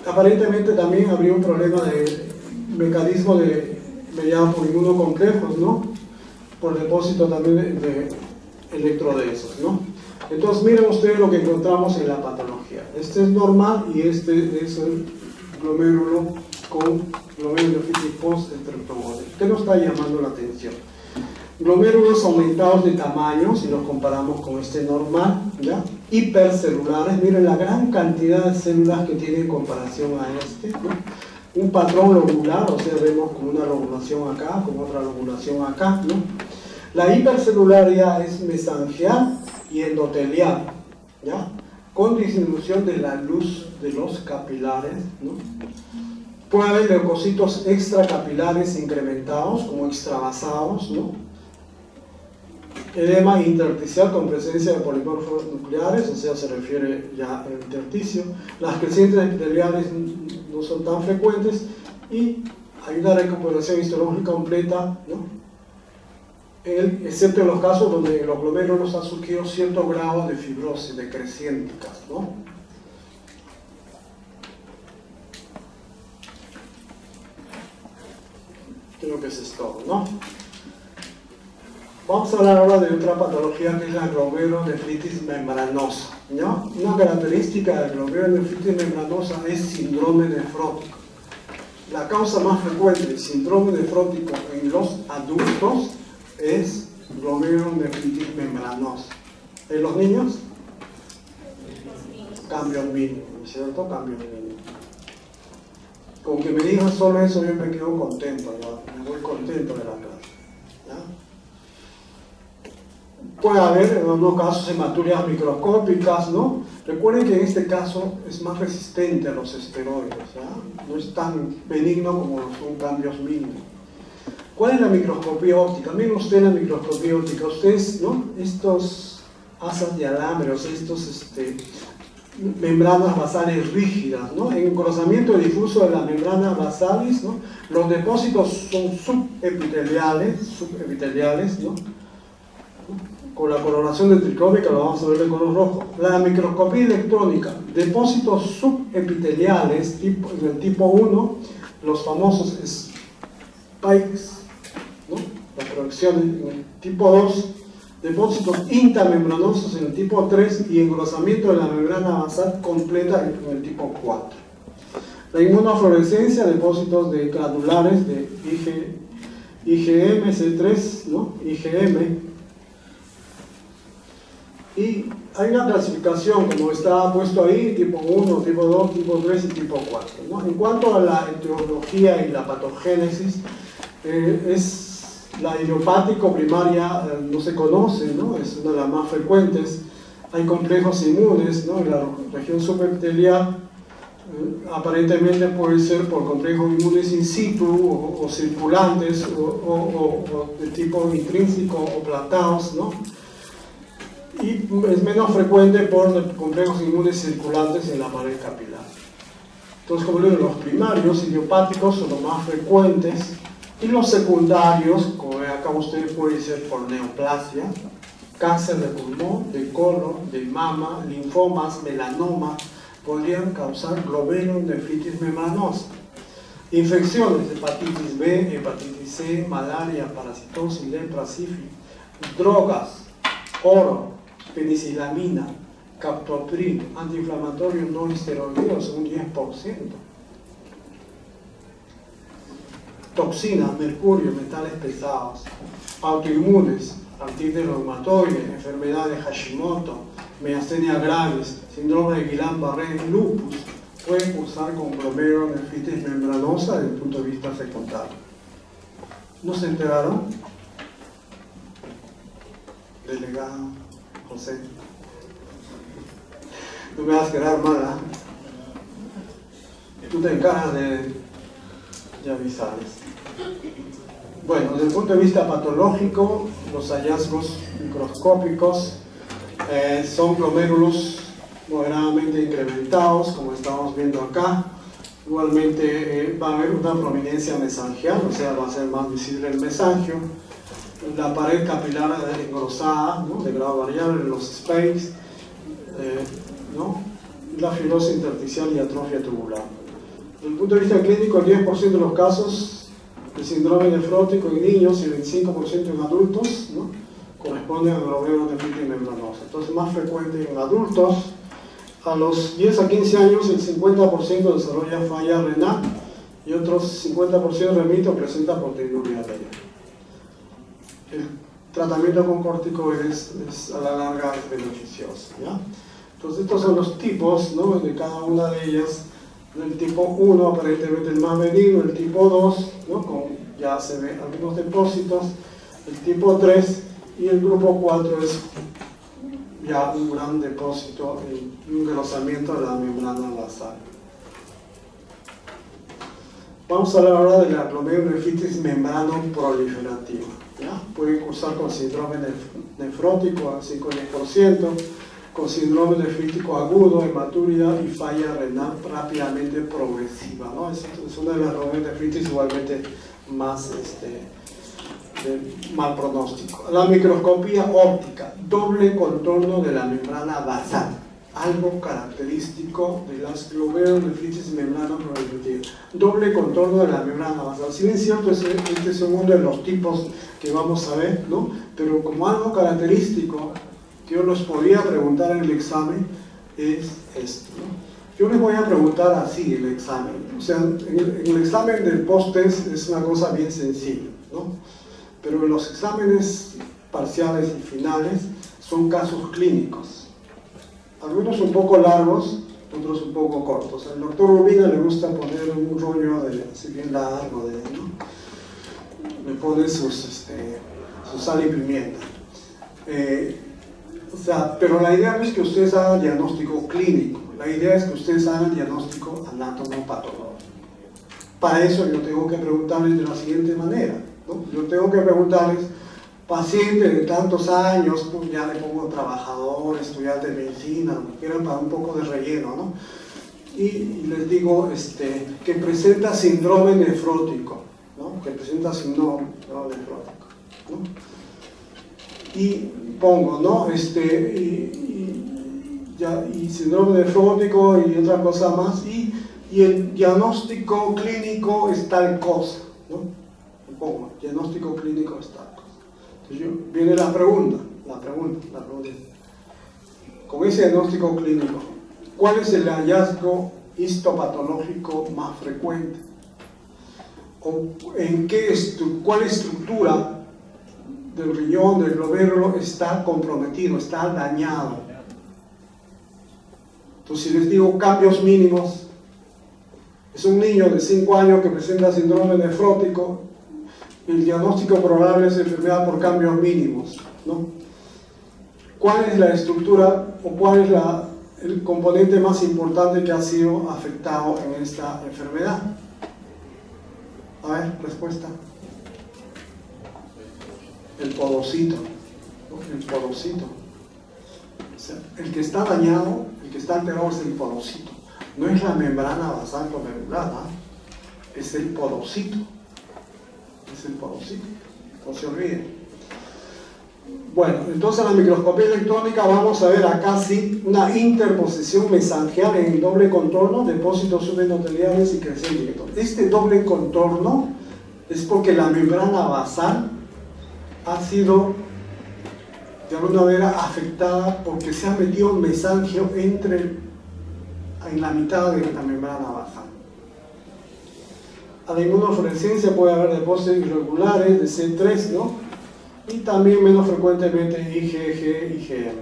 Aparentemente también habría un problema de mecanismo mediado por inmunocomplejos, ¿no? Por depósito también de electrodesos, ¿no? Entonces miren ustedes lo que encontramos en la patología. Este es normal y este es el glomérulo con glomerulonefritis postestreptocócica. ¿Qué nos está llamando la atención? Glomérulos aumentados de tamaño, si los comparamos con este normal, ¿ya? Hipercelulares, miren la gran cantidad de células que tiene en comparación a este, ¿no? Un patrón lobular, o sea, vemos con una lobulación acá, con otra lobulación acá, ¿no? La hipercelularidad es mesangial y endotelial, ¿ya? Con disminución de la luz de los capilares, ¿no? Puede haber leucocitos extracapilares incrementados, como extravasados, ¿no? Edema intersticial con presencia de polimorfos nucleares, o sea, se refiere ya al intersticio. Las crecientes epiteliales no son tan frecuentes y hay una recuperación histológica completa, ¿no? Excepto en los casos donde en los glomérulos ha surgido cierto grado de fibrosis decreciénticas, ¿no? Creo que eso es todo, ¿no? Vamos a hablar ahora de otra patología que es la glomerulonefritis membranosa, ¿no? Una característica de la glomerulonefritis membranosa es síndrome nefrótico. La causa más frecuente de síndrome nefrótico en los adultos es glomerulonefritis membranosa. ¿En los niños? Cambio mínimo, ¿cierto? Cambio mínimo. Con que me digan solo eso yo me quedo contento, ¿no? Me voy contento de la clase, ¿ya? Puede haber en algunos casos hematuриas microscópicas, ¿no? Recuerden que en este caso es más resistente a los esteroides, ¿ya? No es tan benigno como son cambios mínimos. ¿Cuál es la microscopía óptica? Miren ustedes la microscopía óptica. Ustedes, ¿no? Estos asas de alambre, o sea, estos membranas basales rígidas, ¿no? En engrosamiento difuso de las membranas basales, ¿no? Los depósitos son subepiteliales, ¿no? Con la coloración de tricómica lo vamos a ver de color rojo. La microscopía electrónica, depósitos subepiteliales, en el tipo 1, los famosos spikes, ¿no? Las proyecciones en el tipo 2, depósitos intamembranosos en el tipo 3 y engrosamiento de la membrana basal completa en el tipo 4. La inmunofluorescencia, depósitos de granulares de IgM, C3, ¿no? IgM. Y hay una clasificación, como está puesto ahí, tipo 1, tipo 2, tipo 3 y tipo 4, ¿no? En cuanto a la etiología y la patogénesis, la idiopático primaria no se conoce, ¿no? Es una de las más frecuentes. Hay complejos inmunes, ¿no? En la región subepitelial aparentemente puede ser por complejos inmunes in situ o circulantes o de tipo intrínseco o plantados, ¿no? Y es menos frecuente por complejos inmunes circulantes en la pared capilar. Entonces, como digo, los primarios idiopáticos son los más frecuentes y los secundarios, como ven acá ustedes, pueden ser por neoplasia, cáncer de pulmón, de colon, de mama, linfomas, melanoma, podrían causar glomerulonefritis membranosa. Infecciones, hepatitis B, hepatitis C, malaria, parasitosis, lepra, sífilis, drogas, oro, penicilamina, captopril, antiinflamatorios no esteroideos, un 10%. Toxinas, mercurio, metales pesados, autoinmunes, artritis reumatoide, enfermedad de Hashimoto, miastenia gravis, síndrome de Guillain-Barré, lupus, pueden cursar con glomerulonefritis membranosa desde el punto de vista secundario. ¿No se enteraron? Delegado José, no me vas a quedar mala. Tú te encargas de avisarles. Bueno, desde el punto de vista patológico, los hallazgos microscópicos son glomérulos moderadamente incrementados, como estamos viendo acá. Igualmente va a haber una prominencia mesangial, o sea, va a ser más visible el mesangio. La pared capilar engrosada, ¿no? De grado variable en los SPACE, ¿no? La fibrosis intersticial y atrofia tubular. Desde el punto de vista clínico, el 10% de los casos de síndrome nefrótico en niños y el 25% en adultos, ¿no? Corresponden a glomerulonefritis membranosa. Entonces, más frecuente en adultos. A los 10 a 15 años, el 50% desarrolla falla renal y otros 50% remite o presenta proteinuria renal. El tratamiento con corticoides a la larga es beneficioso, ¿ya? Entonces estos son los tipos, ¿no? De cada una de ellas. El tipo 1 aparentemente el más benigno, el tipo 2, ¿no? Ya se ven algunos depósitos, el tipo 3 y el grupo 4 es ya un gran depósito y un engrosamiento de la membrana basal. Vamos a hablar ahora de la glomerulonefritis membrano proliferativa. ¿Ya? Puede cursar con síndrome nefrótico al 5 o 10%, con síndrome nefrítico agudo, hematuria y falla renal rápidamente progresiva, ¿no? Es una de las glomerulonefritis igualmente más de mal pronóstico. La microscopía óptica, doble contorno de la membrana basal, algo característico de las glomerulonefritis membrana proliferativa. Doble contorno de la membrana basal. Si bien es cierto, este es uno de los tipos que vamos a ver, ¿no? Pero como algo característico que yo les podría preguntar en el examen es esto, ¿no? Yo les voy a preguntar así el examen. O sea, en el examen del post-test es una cosa bien sencilla, ¿no? Pero en los exámenes parciales y finales son casos clínicos. Algunos un poco largos, otros un poco cortos. Al doctor Urbina le gusta poner un rollo así bien largo, ¿no? Le pone su sal y pimienta. O sea, pero la idea no es que ustedes hagan diagnóstico clínico, la idea es que ustedes hagan diagnóstico anatomopatológico. Para eso yo tengo que preguntarles de la siguiente manera, ¿no? Yo tengo que preguntarles, paciente de tantos años, pues ya le pongo trabajador, estudiante de medicina, lo que quieran para un poco de relleno, ¿no? Y les digo que presenta síndrome nefrótico, ¿no? Que presenta síndrome nefrótico, ¿no? Y pongo, ¿no? Y síndrome nefrótico y otra cosa más, y el diagnóstico clínico es tal cosa, ¿no? Pongo, diagnóstico clínico es tal cosa. Entonces viene la pregunta es, con ese diagnóstico clínico, ¿cuál es el hallazgo histopatológico más frecuente? ¿O cuál estructura del riñón, del glomérulo está comprometido, está dañado? Entonces, si les digo cambios mínimos, es un niño de 5 años que presenta síndrome nefrótico, el diagnóstico probable es enfermedad por cambios mínimos, ¿no? ¿Cuál es la estructura o cuál es el componente más importante que ha sido afectado en esta enfermedad? A ver, respuesta. El podocito, ¿no? El podocito. O sea, el que está dañado, el que está alterado es el podocito. No es la membrana basal glomerular, ¿no? Es el podocito. Es el podocito. No se olviden. Bueno, entonces en la microscopía electrónica vamos a ver acá sí una interposición mesangial en doble contorno, depósitos subendoteliales y crecimiento directo. Este doble contorno es porque la membrana basal ha sido de alguna manera afectada porque se ha metido un mesangio en la mitad de la membrana basal. A la inmunofluorescencia puede haber depósitos irregulares de C3, ¿no? Y también menos frecuentemente IgG, IgM.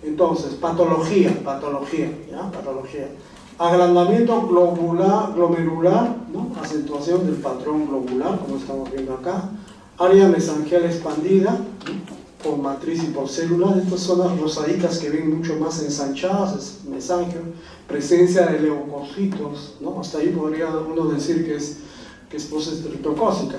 Entonces, patología, ¿ya? Patología. Agrandamiento glomerular, ¿no? Acentuación del patrón globular, como estamos viendo acá. Área mesangial expandida, ¿no? Por matriz y por células. Estas son las rosaditas que ven mucho más ensanchadas, es mesangio. Presencia de leucocitos, ¿no? Hasta ahí podría uno decir que es postestreptocócica.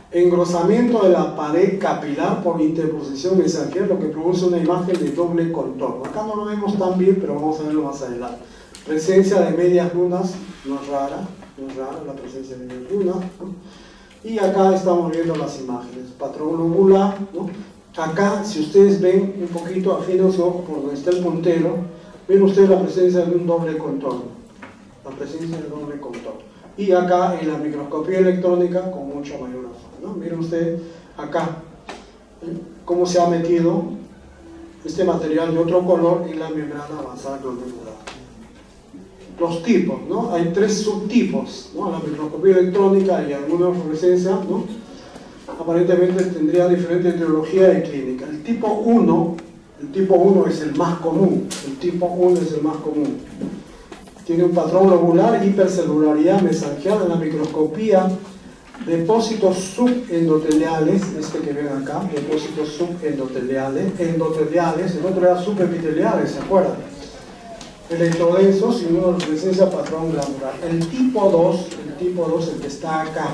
Engrosamiento de la pared capilar por interposición mesangial, lo que produce una imagen de doble contorno. Acá no lo vemos tan bien, pero vamos a verlo más adelante. Presencia de medias lunas, no es rara la presencia de medias lunas, ¿no? Y acá estamos viendo las imágenes. Patrón globular, ¿no? Acá, si ustedes ven un poquito, afinan su ojo por donde está el puntero, ven ustedes la presencia de un doble contorno. La presencia de doble contorno. Y acá en la microscopía electrónica con mucha mayor razón, ¿no? Miren usted acá cómo se ha metido este material de otro color en la membrana basal glomerular. Los tipos, ¿no? Hay 3 subtipos, ¿no? La microscopía electrónica y alguna fluorescencia, ¿no? Aparentemente tendría diferente etiología y clínica. El tipo 1 es el más común. El tipo 1 es el más común. Tiene un patrón globular, hipercelularidad mesangial en la microscopía, depósitos subendoteliales, este que ven acá, depósitos subendoteliales, el otro era subepiteliales, ¿se acuerdan? Electrodensos y inmunofluorescencia patrón glandular. El tipo 2, el que está acá,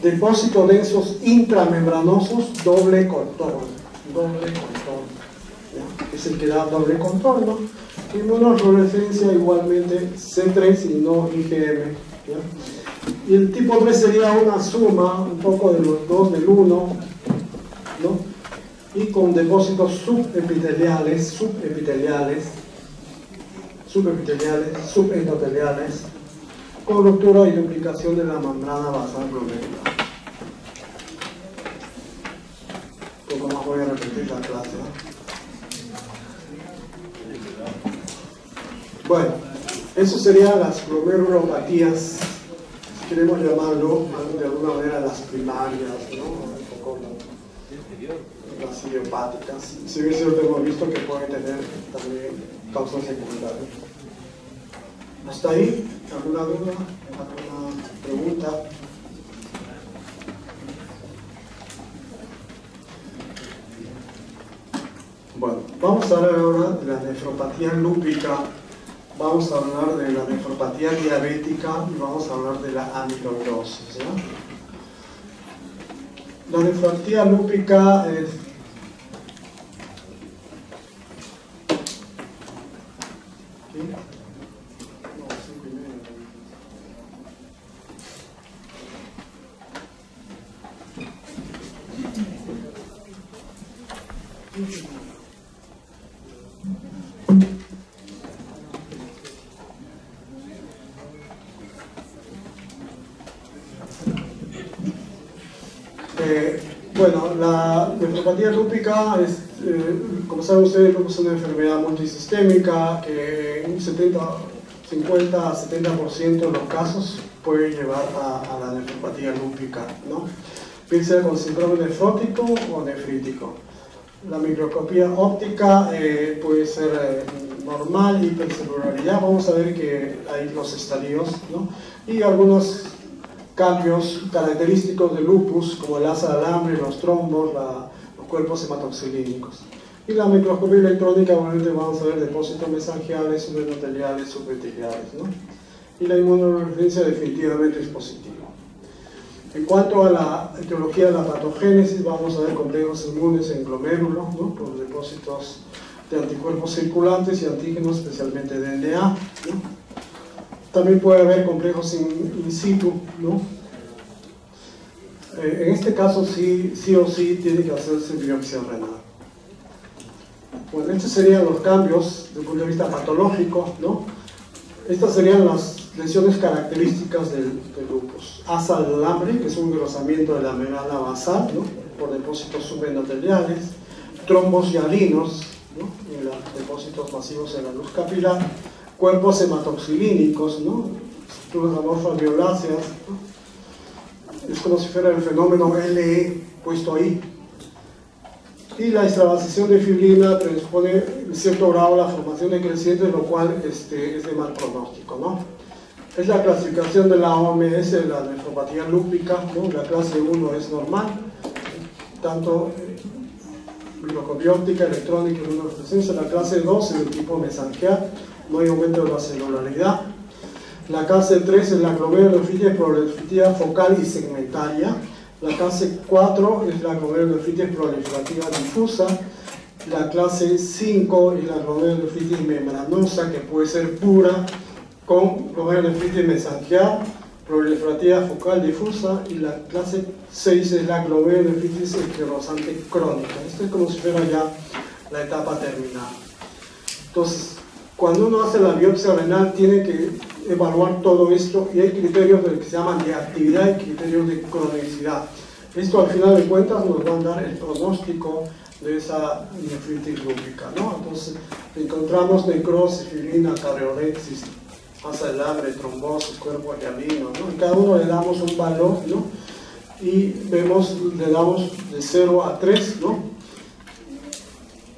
depósitos densos intramembranosos, doble contorno, ¿ya? Es el que da doble contorno. Inmunofluorescencia igualmente C3 y no IgM, ¿ya? Y el tipo 3 sería una suma un poco de los dos del 1, ¿no? Y con depósitos subendoteliales, con ruptura y duplicación de la membrana basal glomerular. Un poco más voy a repetir la clase, ¿no? Bueno, eso serían las glomerulopatías, si queremos llamarlo de alguna manera las primarias, ¿no? Un poco las idiopáticas. Si bien cierto, hemos visto que pueden tener también causas secundarias. ¿Hasta ahí? ¿Alguna duda? ¿Alguna pregunta? Bueno, vamos a hablar ahora de la nefropatía lúpica. Vamos a hablar de la nefropatía diabética y vamos a hablar de la amiloidosis, ¿no? La nefropatía lúpica es bueno, la nefropatía lúpica es, Como saben ustedes, el lupus es una enfermedad multisistémica que en un 50 a 70% de los casos puede llevar a la nefropatía lúpica, ¿no? Bien sea con síndrome nefrótico o nefrítico. La microscopía óptica puede ser normal, hipercelularidad, vamos a ver que hay los estadios, ¿no? Y algunos cambios característicos del lupus, como el asa de alambre, los trombos, los cuerpos hematoxilínicos. Y la microscopía electrónica, obviamente vamos a ver depósitos mesangiales, subendoteliales, subretiliares, ¿no? Y la inmunodeficiencia definitivamente es positiva. En cuanto a la etiología de la patogénesis, vamos a ver complejos inmunes en glomérulos, ¿no? Por depósitos de anticuerpos circulantes y antígenos, especialmente de DNA, ¿no? También puede haber complejos in situ, ¿no? En este caso sí o sí tiene que hacerse biopsia renal. Bueno, estos serían los cambios desde el punto de vista patológico, ¿no? Estas serían las lesiones características del lupus. Asa del alambre, que es un engrosamiento de la membrana basal, ¿no? Por depósitos subendoteliales, trombos hialinos, ¿no? Y los depósitos masivos en la luz capilar, cuerpos hematoxilínicos, ¿no? Estructuras amorfas violáceas, ¿no? Es como si fuera el fenómeno LE puesto ahí. Y la extravasación de fibrina predispone en cierto grado a la formación de crecientes, lo cual es de mal pronóstico, ¿no? Es la clasificación de la OMS de la nefropatía lúpica, ¿no? La clase 1 es normal, tanto microscopía óptica, electrónica y inmunofluorescencia. La clase 2 es del tipo mesangial, no hay aumento de la celularidad. La clase 3 es la glomerulonefritis proliferativa focal y segmentaria. La clase 4 es la glomerulonefritis proliferativa difusa. La clase 5 es la glomerulonefritis membranosa, que puede ser pura, con glomerulonefritis mesangial, proliferativa focal difusa. Y la clase 6 es la glomerulonefritis esclerosante crónica. Esto es como si fuera ya la etapa terminal. Entonces, cuando uno hace la biopsia renal, tiene que evaluar todo esto, y hay criterios que se llaman de actividad y criterios de cronicidad. Esto, al final de cuentas, nos va a dar el pronóstico de esa nefritis lúpica, ¿no? Entonces, encontramos necrosis, fibrina, cardiolexis, asa del alambre, trombosis, cuerpo hialino, ¿no? Y cada uno le damos un valor, ¿no? Y le damos de 0 a 3, ¿no?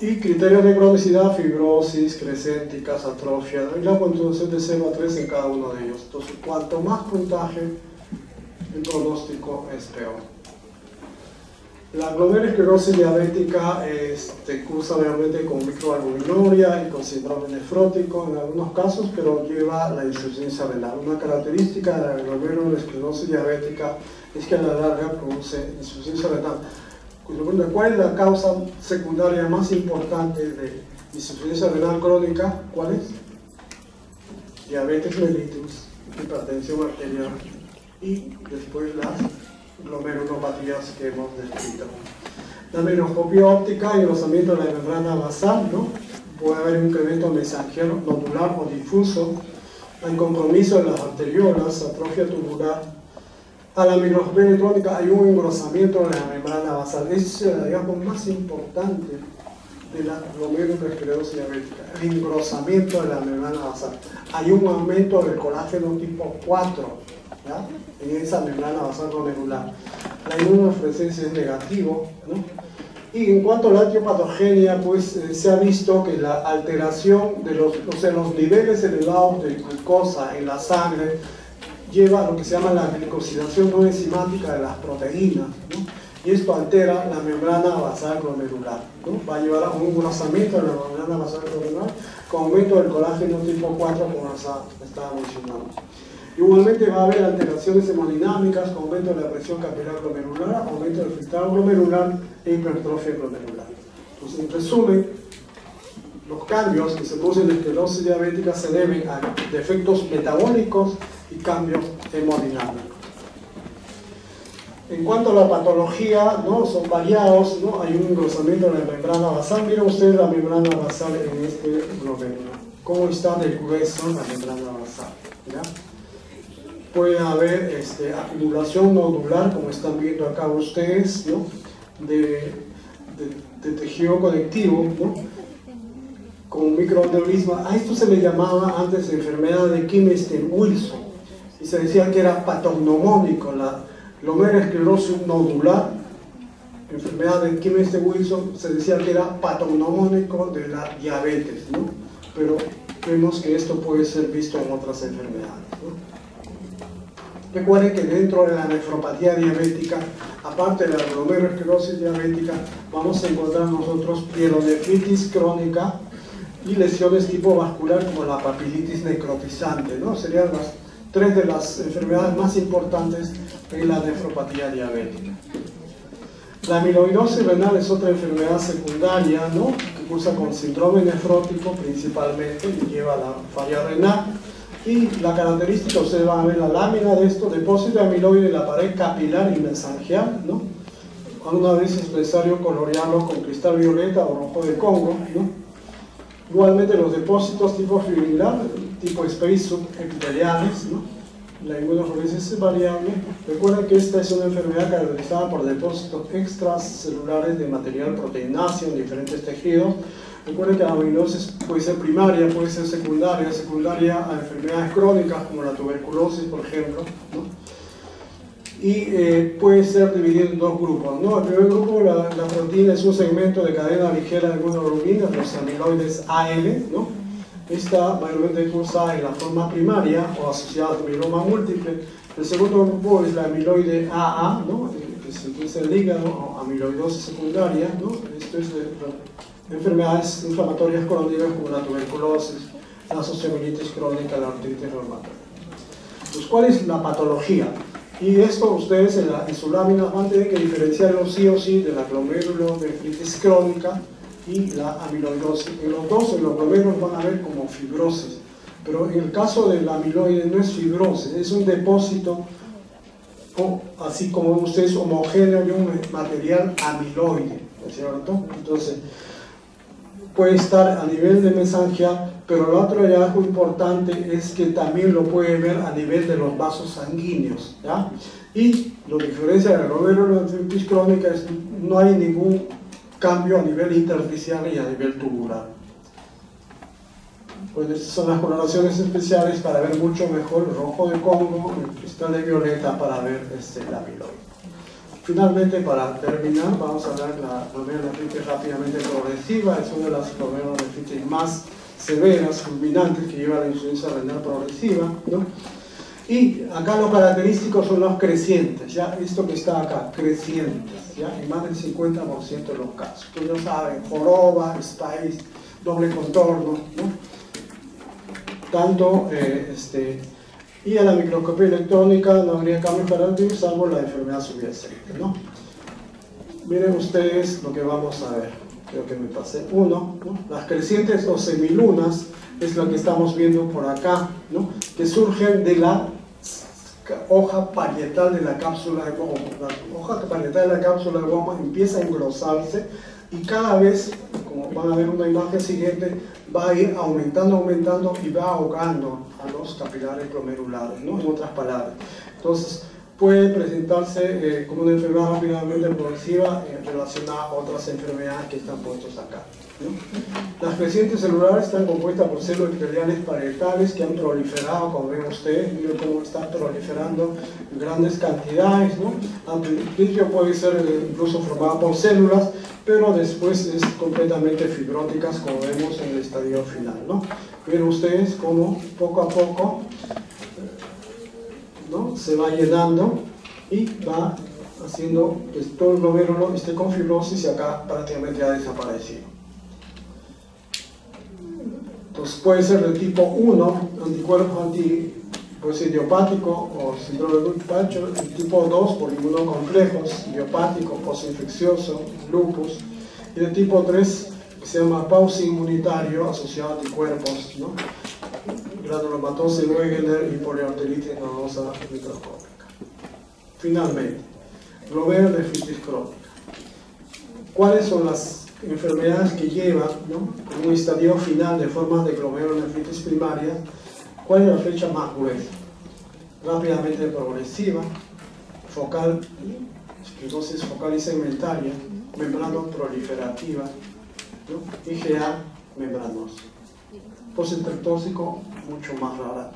Y criterios de cronicidad, fibrosis, crescénticas, atrofia, y la puntuación de 0 a 3 en cada uno de ellos. Entonces, cuanto más puntaje, el pronóstico es peor. La glomerulosclerosis diabética cursa realmente con microalbuminuria y con síndrome nefrótico en algunos casos, pero lleva la insuficiencia renal. Una característica de la glomerulosclerosis diabética es que a la larga produce insuficiencia renal. ¿Cuál es la causa secundaria más importante de insuficiencia renal crónica? ¿Cuál es? Diabetes mellitus, hipertensión arterial y después las glomerulopatías que hemos descrito. La microscopía óptica y engrosamiento de la membrana basal, ¿no? Puede haber un incremento mesangial nodular o difuso, hay compromiso de las arteriolas, atrofia tubular. A la microscopía electrónica hay un engrosamiento de la membrana basal. Es el hallazgo más importante de la glomerulosclerosis diabética, el engrosamiento de la membrana basal. Hay un aumento del colágeno tipo 4, ¿ya? En esa membrana basal glomerular. La inmunofluorescencia es negativo, ¿no? Y en cuanto a la etiopatogenia, pues se ha visto que la alteración de los niveles elevados de glucosa en la sangre lleva a lo que se llama la glicosidación no enzimática de las proteínas, ¿no? Y esto altera la membrana basal glomerular, ¿no? Va a llevar a un engrosamiento de la membrana basal glomerular con aumento del colágeno tipo 4, como estaba mencionando. Igualmente va a haber alteraciones hemodinámicas con aumento de la presión capilar glomerular, aumento del filtrado glomerular e hipertrofia glomerular. Entonces, en resumen, los cambios que se producen en la esclerosis diabética se deben a defectos metabólicos y cambios hemodinámicos. En cuanto a la patología, ¿no? Son variados, ¿no? Hay un engrosamiento de la membrana basal. Miren ustedes la membrana basal en este glomérulo. ¿Cómo está de grueso la membrana basal? ¿Ya? Puede haber acumulación nodular, como están viendo acá ustedes, ¿no? de de tejido conectivo, ¿no? Con microaneurisma. A esto se le llamaba antes enfermedad de Kimmester-Wilson y se decía que era patognomónico, la glomerulosclerosis nodular, enfermedad de Kimmester-Wilson, se decía que era patognomónico de la diabetes, ¿no? Pero vemos que esto puede ser visto en otras enfermedades, ¿no? Recuerden que dentro de la nefropatía diabética, aparte de la glomerulosclerosis diabética, vamos a encontrar nosotros pielonefritis crónica y lesiones tipo vascular como la papilitis necrotizante, ¿no? Serían las tres de las enfermedades más importantes en la nefropatía diabética. La amiloidosis renal es otra enfermedad secundaria, ¿no? Que cursa con síndrome nefrótico principalmente y lleva a la falla renal. Y la característica, ustedes van a ver la lámina de esto, depósito de amiloide en la pared capilar y mesangial, ¿no? Algunas veces es necesario colorearlo con cristal violeta o rojo de Congo, ¿no? Igualmente los depósitos tipo fibrilar, tipo space subepiteliales, ¿no? La inmunofluorescencia es variable. Recuerden que esta es una enfermedad caracterizada por depósitos extracelulares de material proteináceo en diferentes tejidos. Recuerden que la amiloidosis puede ser primaria, puede ser secundaria a enfermedades crónicas como la tuberculosis, por ejemplo, ¿no? Y puede ser dividido en dos grupos, ¿no? El primer grupo, la proteína es un segmento de cadena ligera de monoglobulinas, los amiloides AL, ¿no? Esta mayormente cursa en la forma primaria o asociada a mieloma múltiple. El segundo grupo es la amiloide AA, ¿no? Que se utiliza en el hígado, o amiloidosis secundaria, ¿no? Esto es de enfermedades inflamatorias crónicas como la tuberculosis, la sociomielitis crónica, la artritis reumatoide. Pues, ¿cuál es la patología? Y esto ustedes en su lámina van a tener que diferenciarlo sí o sí de la glomerulonefritis crónica y la amiloidosis. En los dos, en los glomérulos van a ver como fibrosis, pero en el caso del amiloide no es fibrosis, es un depósito, así como ustedes, homogéneo de un material amiloide, ¿no es cierto? Entonces, puede estar a nivel de mesangia, pero el otro hallazgo importante es que también lo puede ver a nivel de los vasos sanguíneos, ¿ya? Y lo que diferencia de la glomerulonefritis crónica es que no hay ningún cambio a nivel intersticial y a nivel tubular. Pues estas son las coloraciones especiales para ver mucho mejor el rojo de Congo, el cristal de violeta para ver el amiloide. Finalmente, para terminar, vamos a ver la glomerulonefritis rápidamente progresiva. Es una de las glomerulonefritis más severas, fulminantes, que lleva a la insuficiencia renal progresiva, ¿no? Y acá lo característico son los crecientes, ¿ya? Esto que está acá, crecientes, ¿ya? En más del 50% de los casos. Ustedes saben, joroba, spice, doble contorno, ¿no? Tanto, y a la microscopía electrónica no habría cambios característicos salvo la enfermedad subyacente, ¿no? Miren ustedes lo que vamos a ver. Creo que me pasé uno, ¿no? Las crecientes o semilunas es lo que estamos viendo por acá, ¿no? Que surgen de la hoja parietal de la cápsula de goma. La hoja parietal de la cápsula de goma empieza a engrosarse y cada vez, como van a ver en una imagen siguiente, va a ir aumentando y va ahogando a los capilares glomerulares, ¿no? En otras palabras. Entonces, puede presentarse como una enfermedad rápidamente progresiva relacionada a otras enfermedades que están puestas acá, ¿no? Las crecientes celulares están compuestas por células epiteliales parietales que han proliferado, como ven ustedes, miren cómo están proliferando en grandes cantidades, ¿no? Al principio puede ser incluso formada por células, pero después es completamente fibróticas, como vemos en el estadio final, ¿no? Ven ustedes cómo poco a poco, ¿no? Se va llenando y va haciendo que todo el glomérulo esté con fibrosis y acá prácticamente ha desaparecido. Entonces puede ser de tipo 1, anticuerpos puede ser idiopático o síndrome de Goodpatcher, el tipo 2 por inmunocomplejos, idiopático, postinfeccioso, lupus, y de tipo 3 que se llama pausa inmunitario asociado a anticuerpos, ¿no? Granulomatosis Wegener y poliarteritis nodosa microscópica. Finalmente, glomerulonefritis crónica. ¿Cuáles son las enfermedades que llevan, ¿no? un estadio final de formas de glomerulonefritis primaria? ¿Cuál es la fecha más gruesa? Rápidamente progresiva, focal, esclerosis focal y segmentaria, membrana proliferativa, ¿no? IgA membranoso. Post-intertóxico, mucho más rara.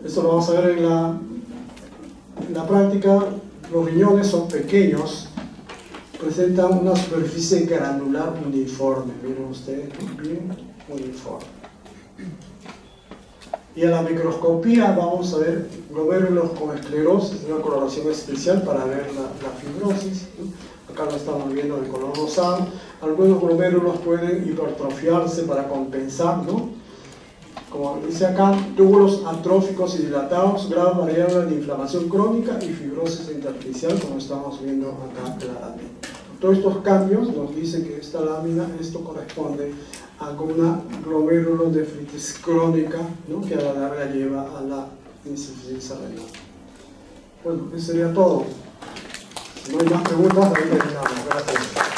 Esto lo vamos a ver en la práctica. Los riñones son pequeños, presentan una superficie granular uniforme, miren ustedes, bien uniforme. Y a la microscopía vamos a ver glomérulos con esclerosis, una coloración especial para ver la fibrosis, ¿no? Acá lo estamos viendo de color rosado. Algunos glomérulos pueden hipertrofiarse para compensar, ¿no? Como dice acá, túbulos atróficos y dilatados, grado variable de inflamación crónica y fibrosis intersticial, como estamos viendo acá claramente. Todos estos cambios nos dicen que esta lámina, esto corresponde a alguna glomerulonefritis crónica, ¿no? Que a la larga lleva a la insuficiencia renal. Bueno, eso sería todo. Si no hay más preguntas, ahí terminamos. Gracias.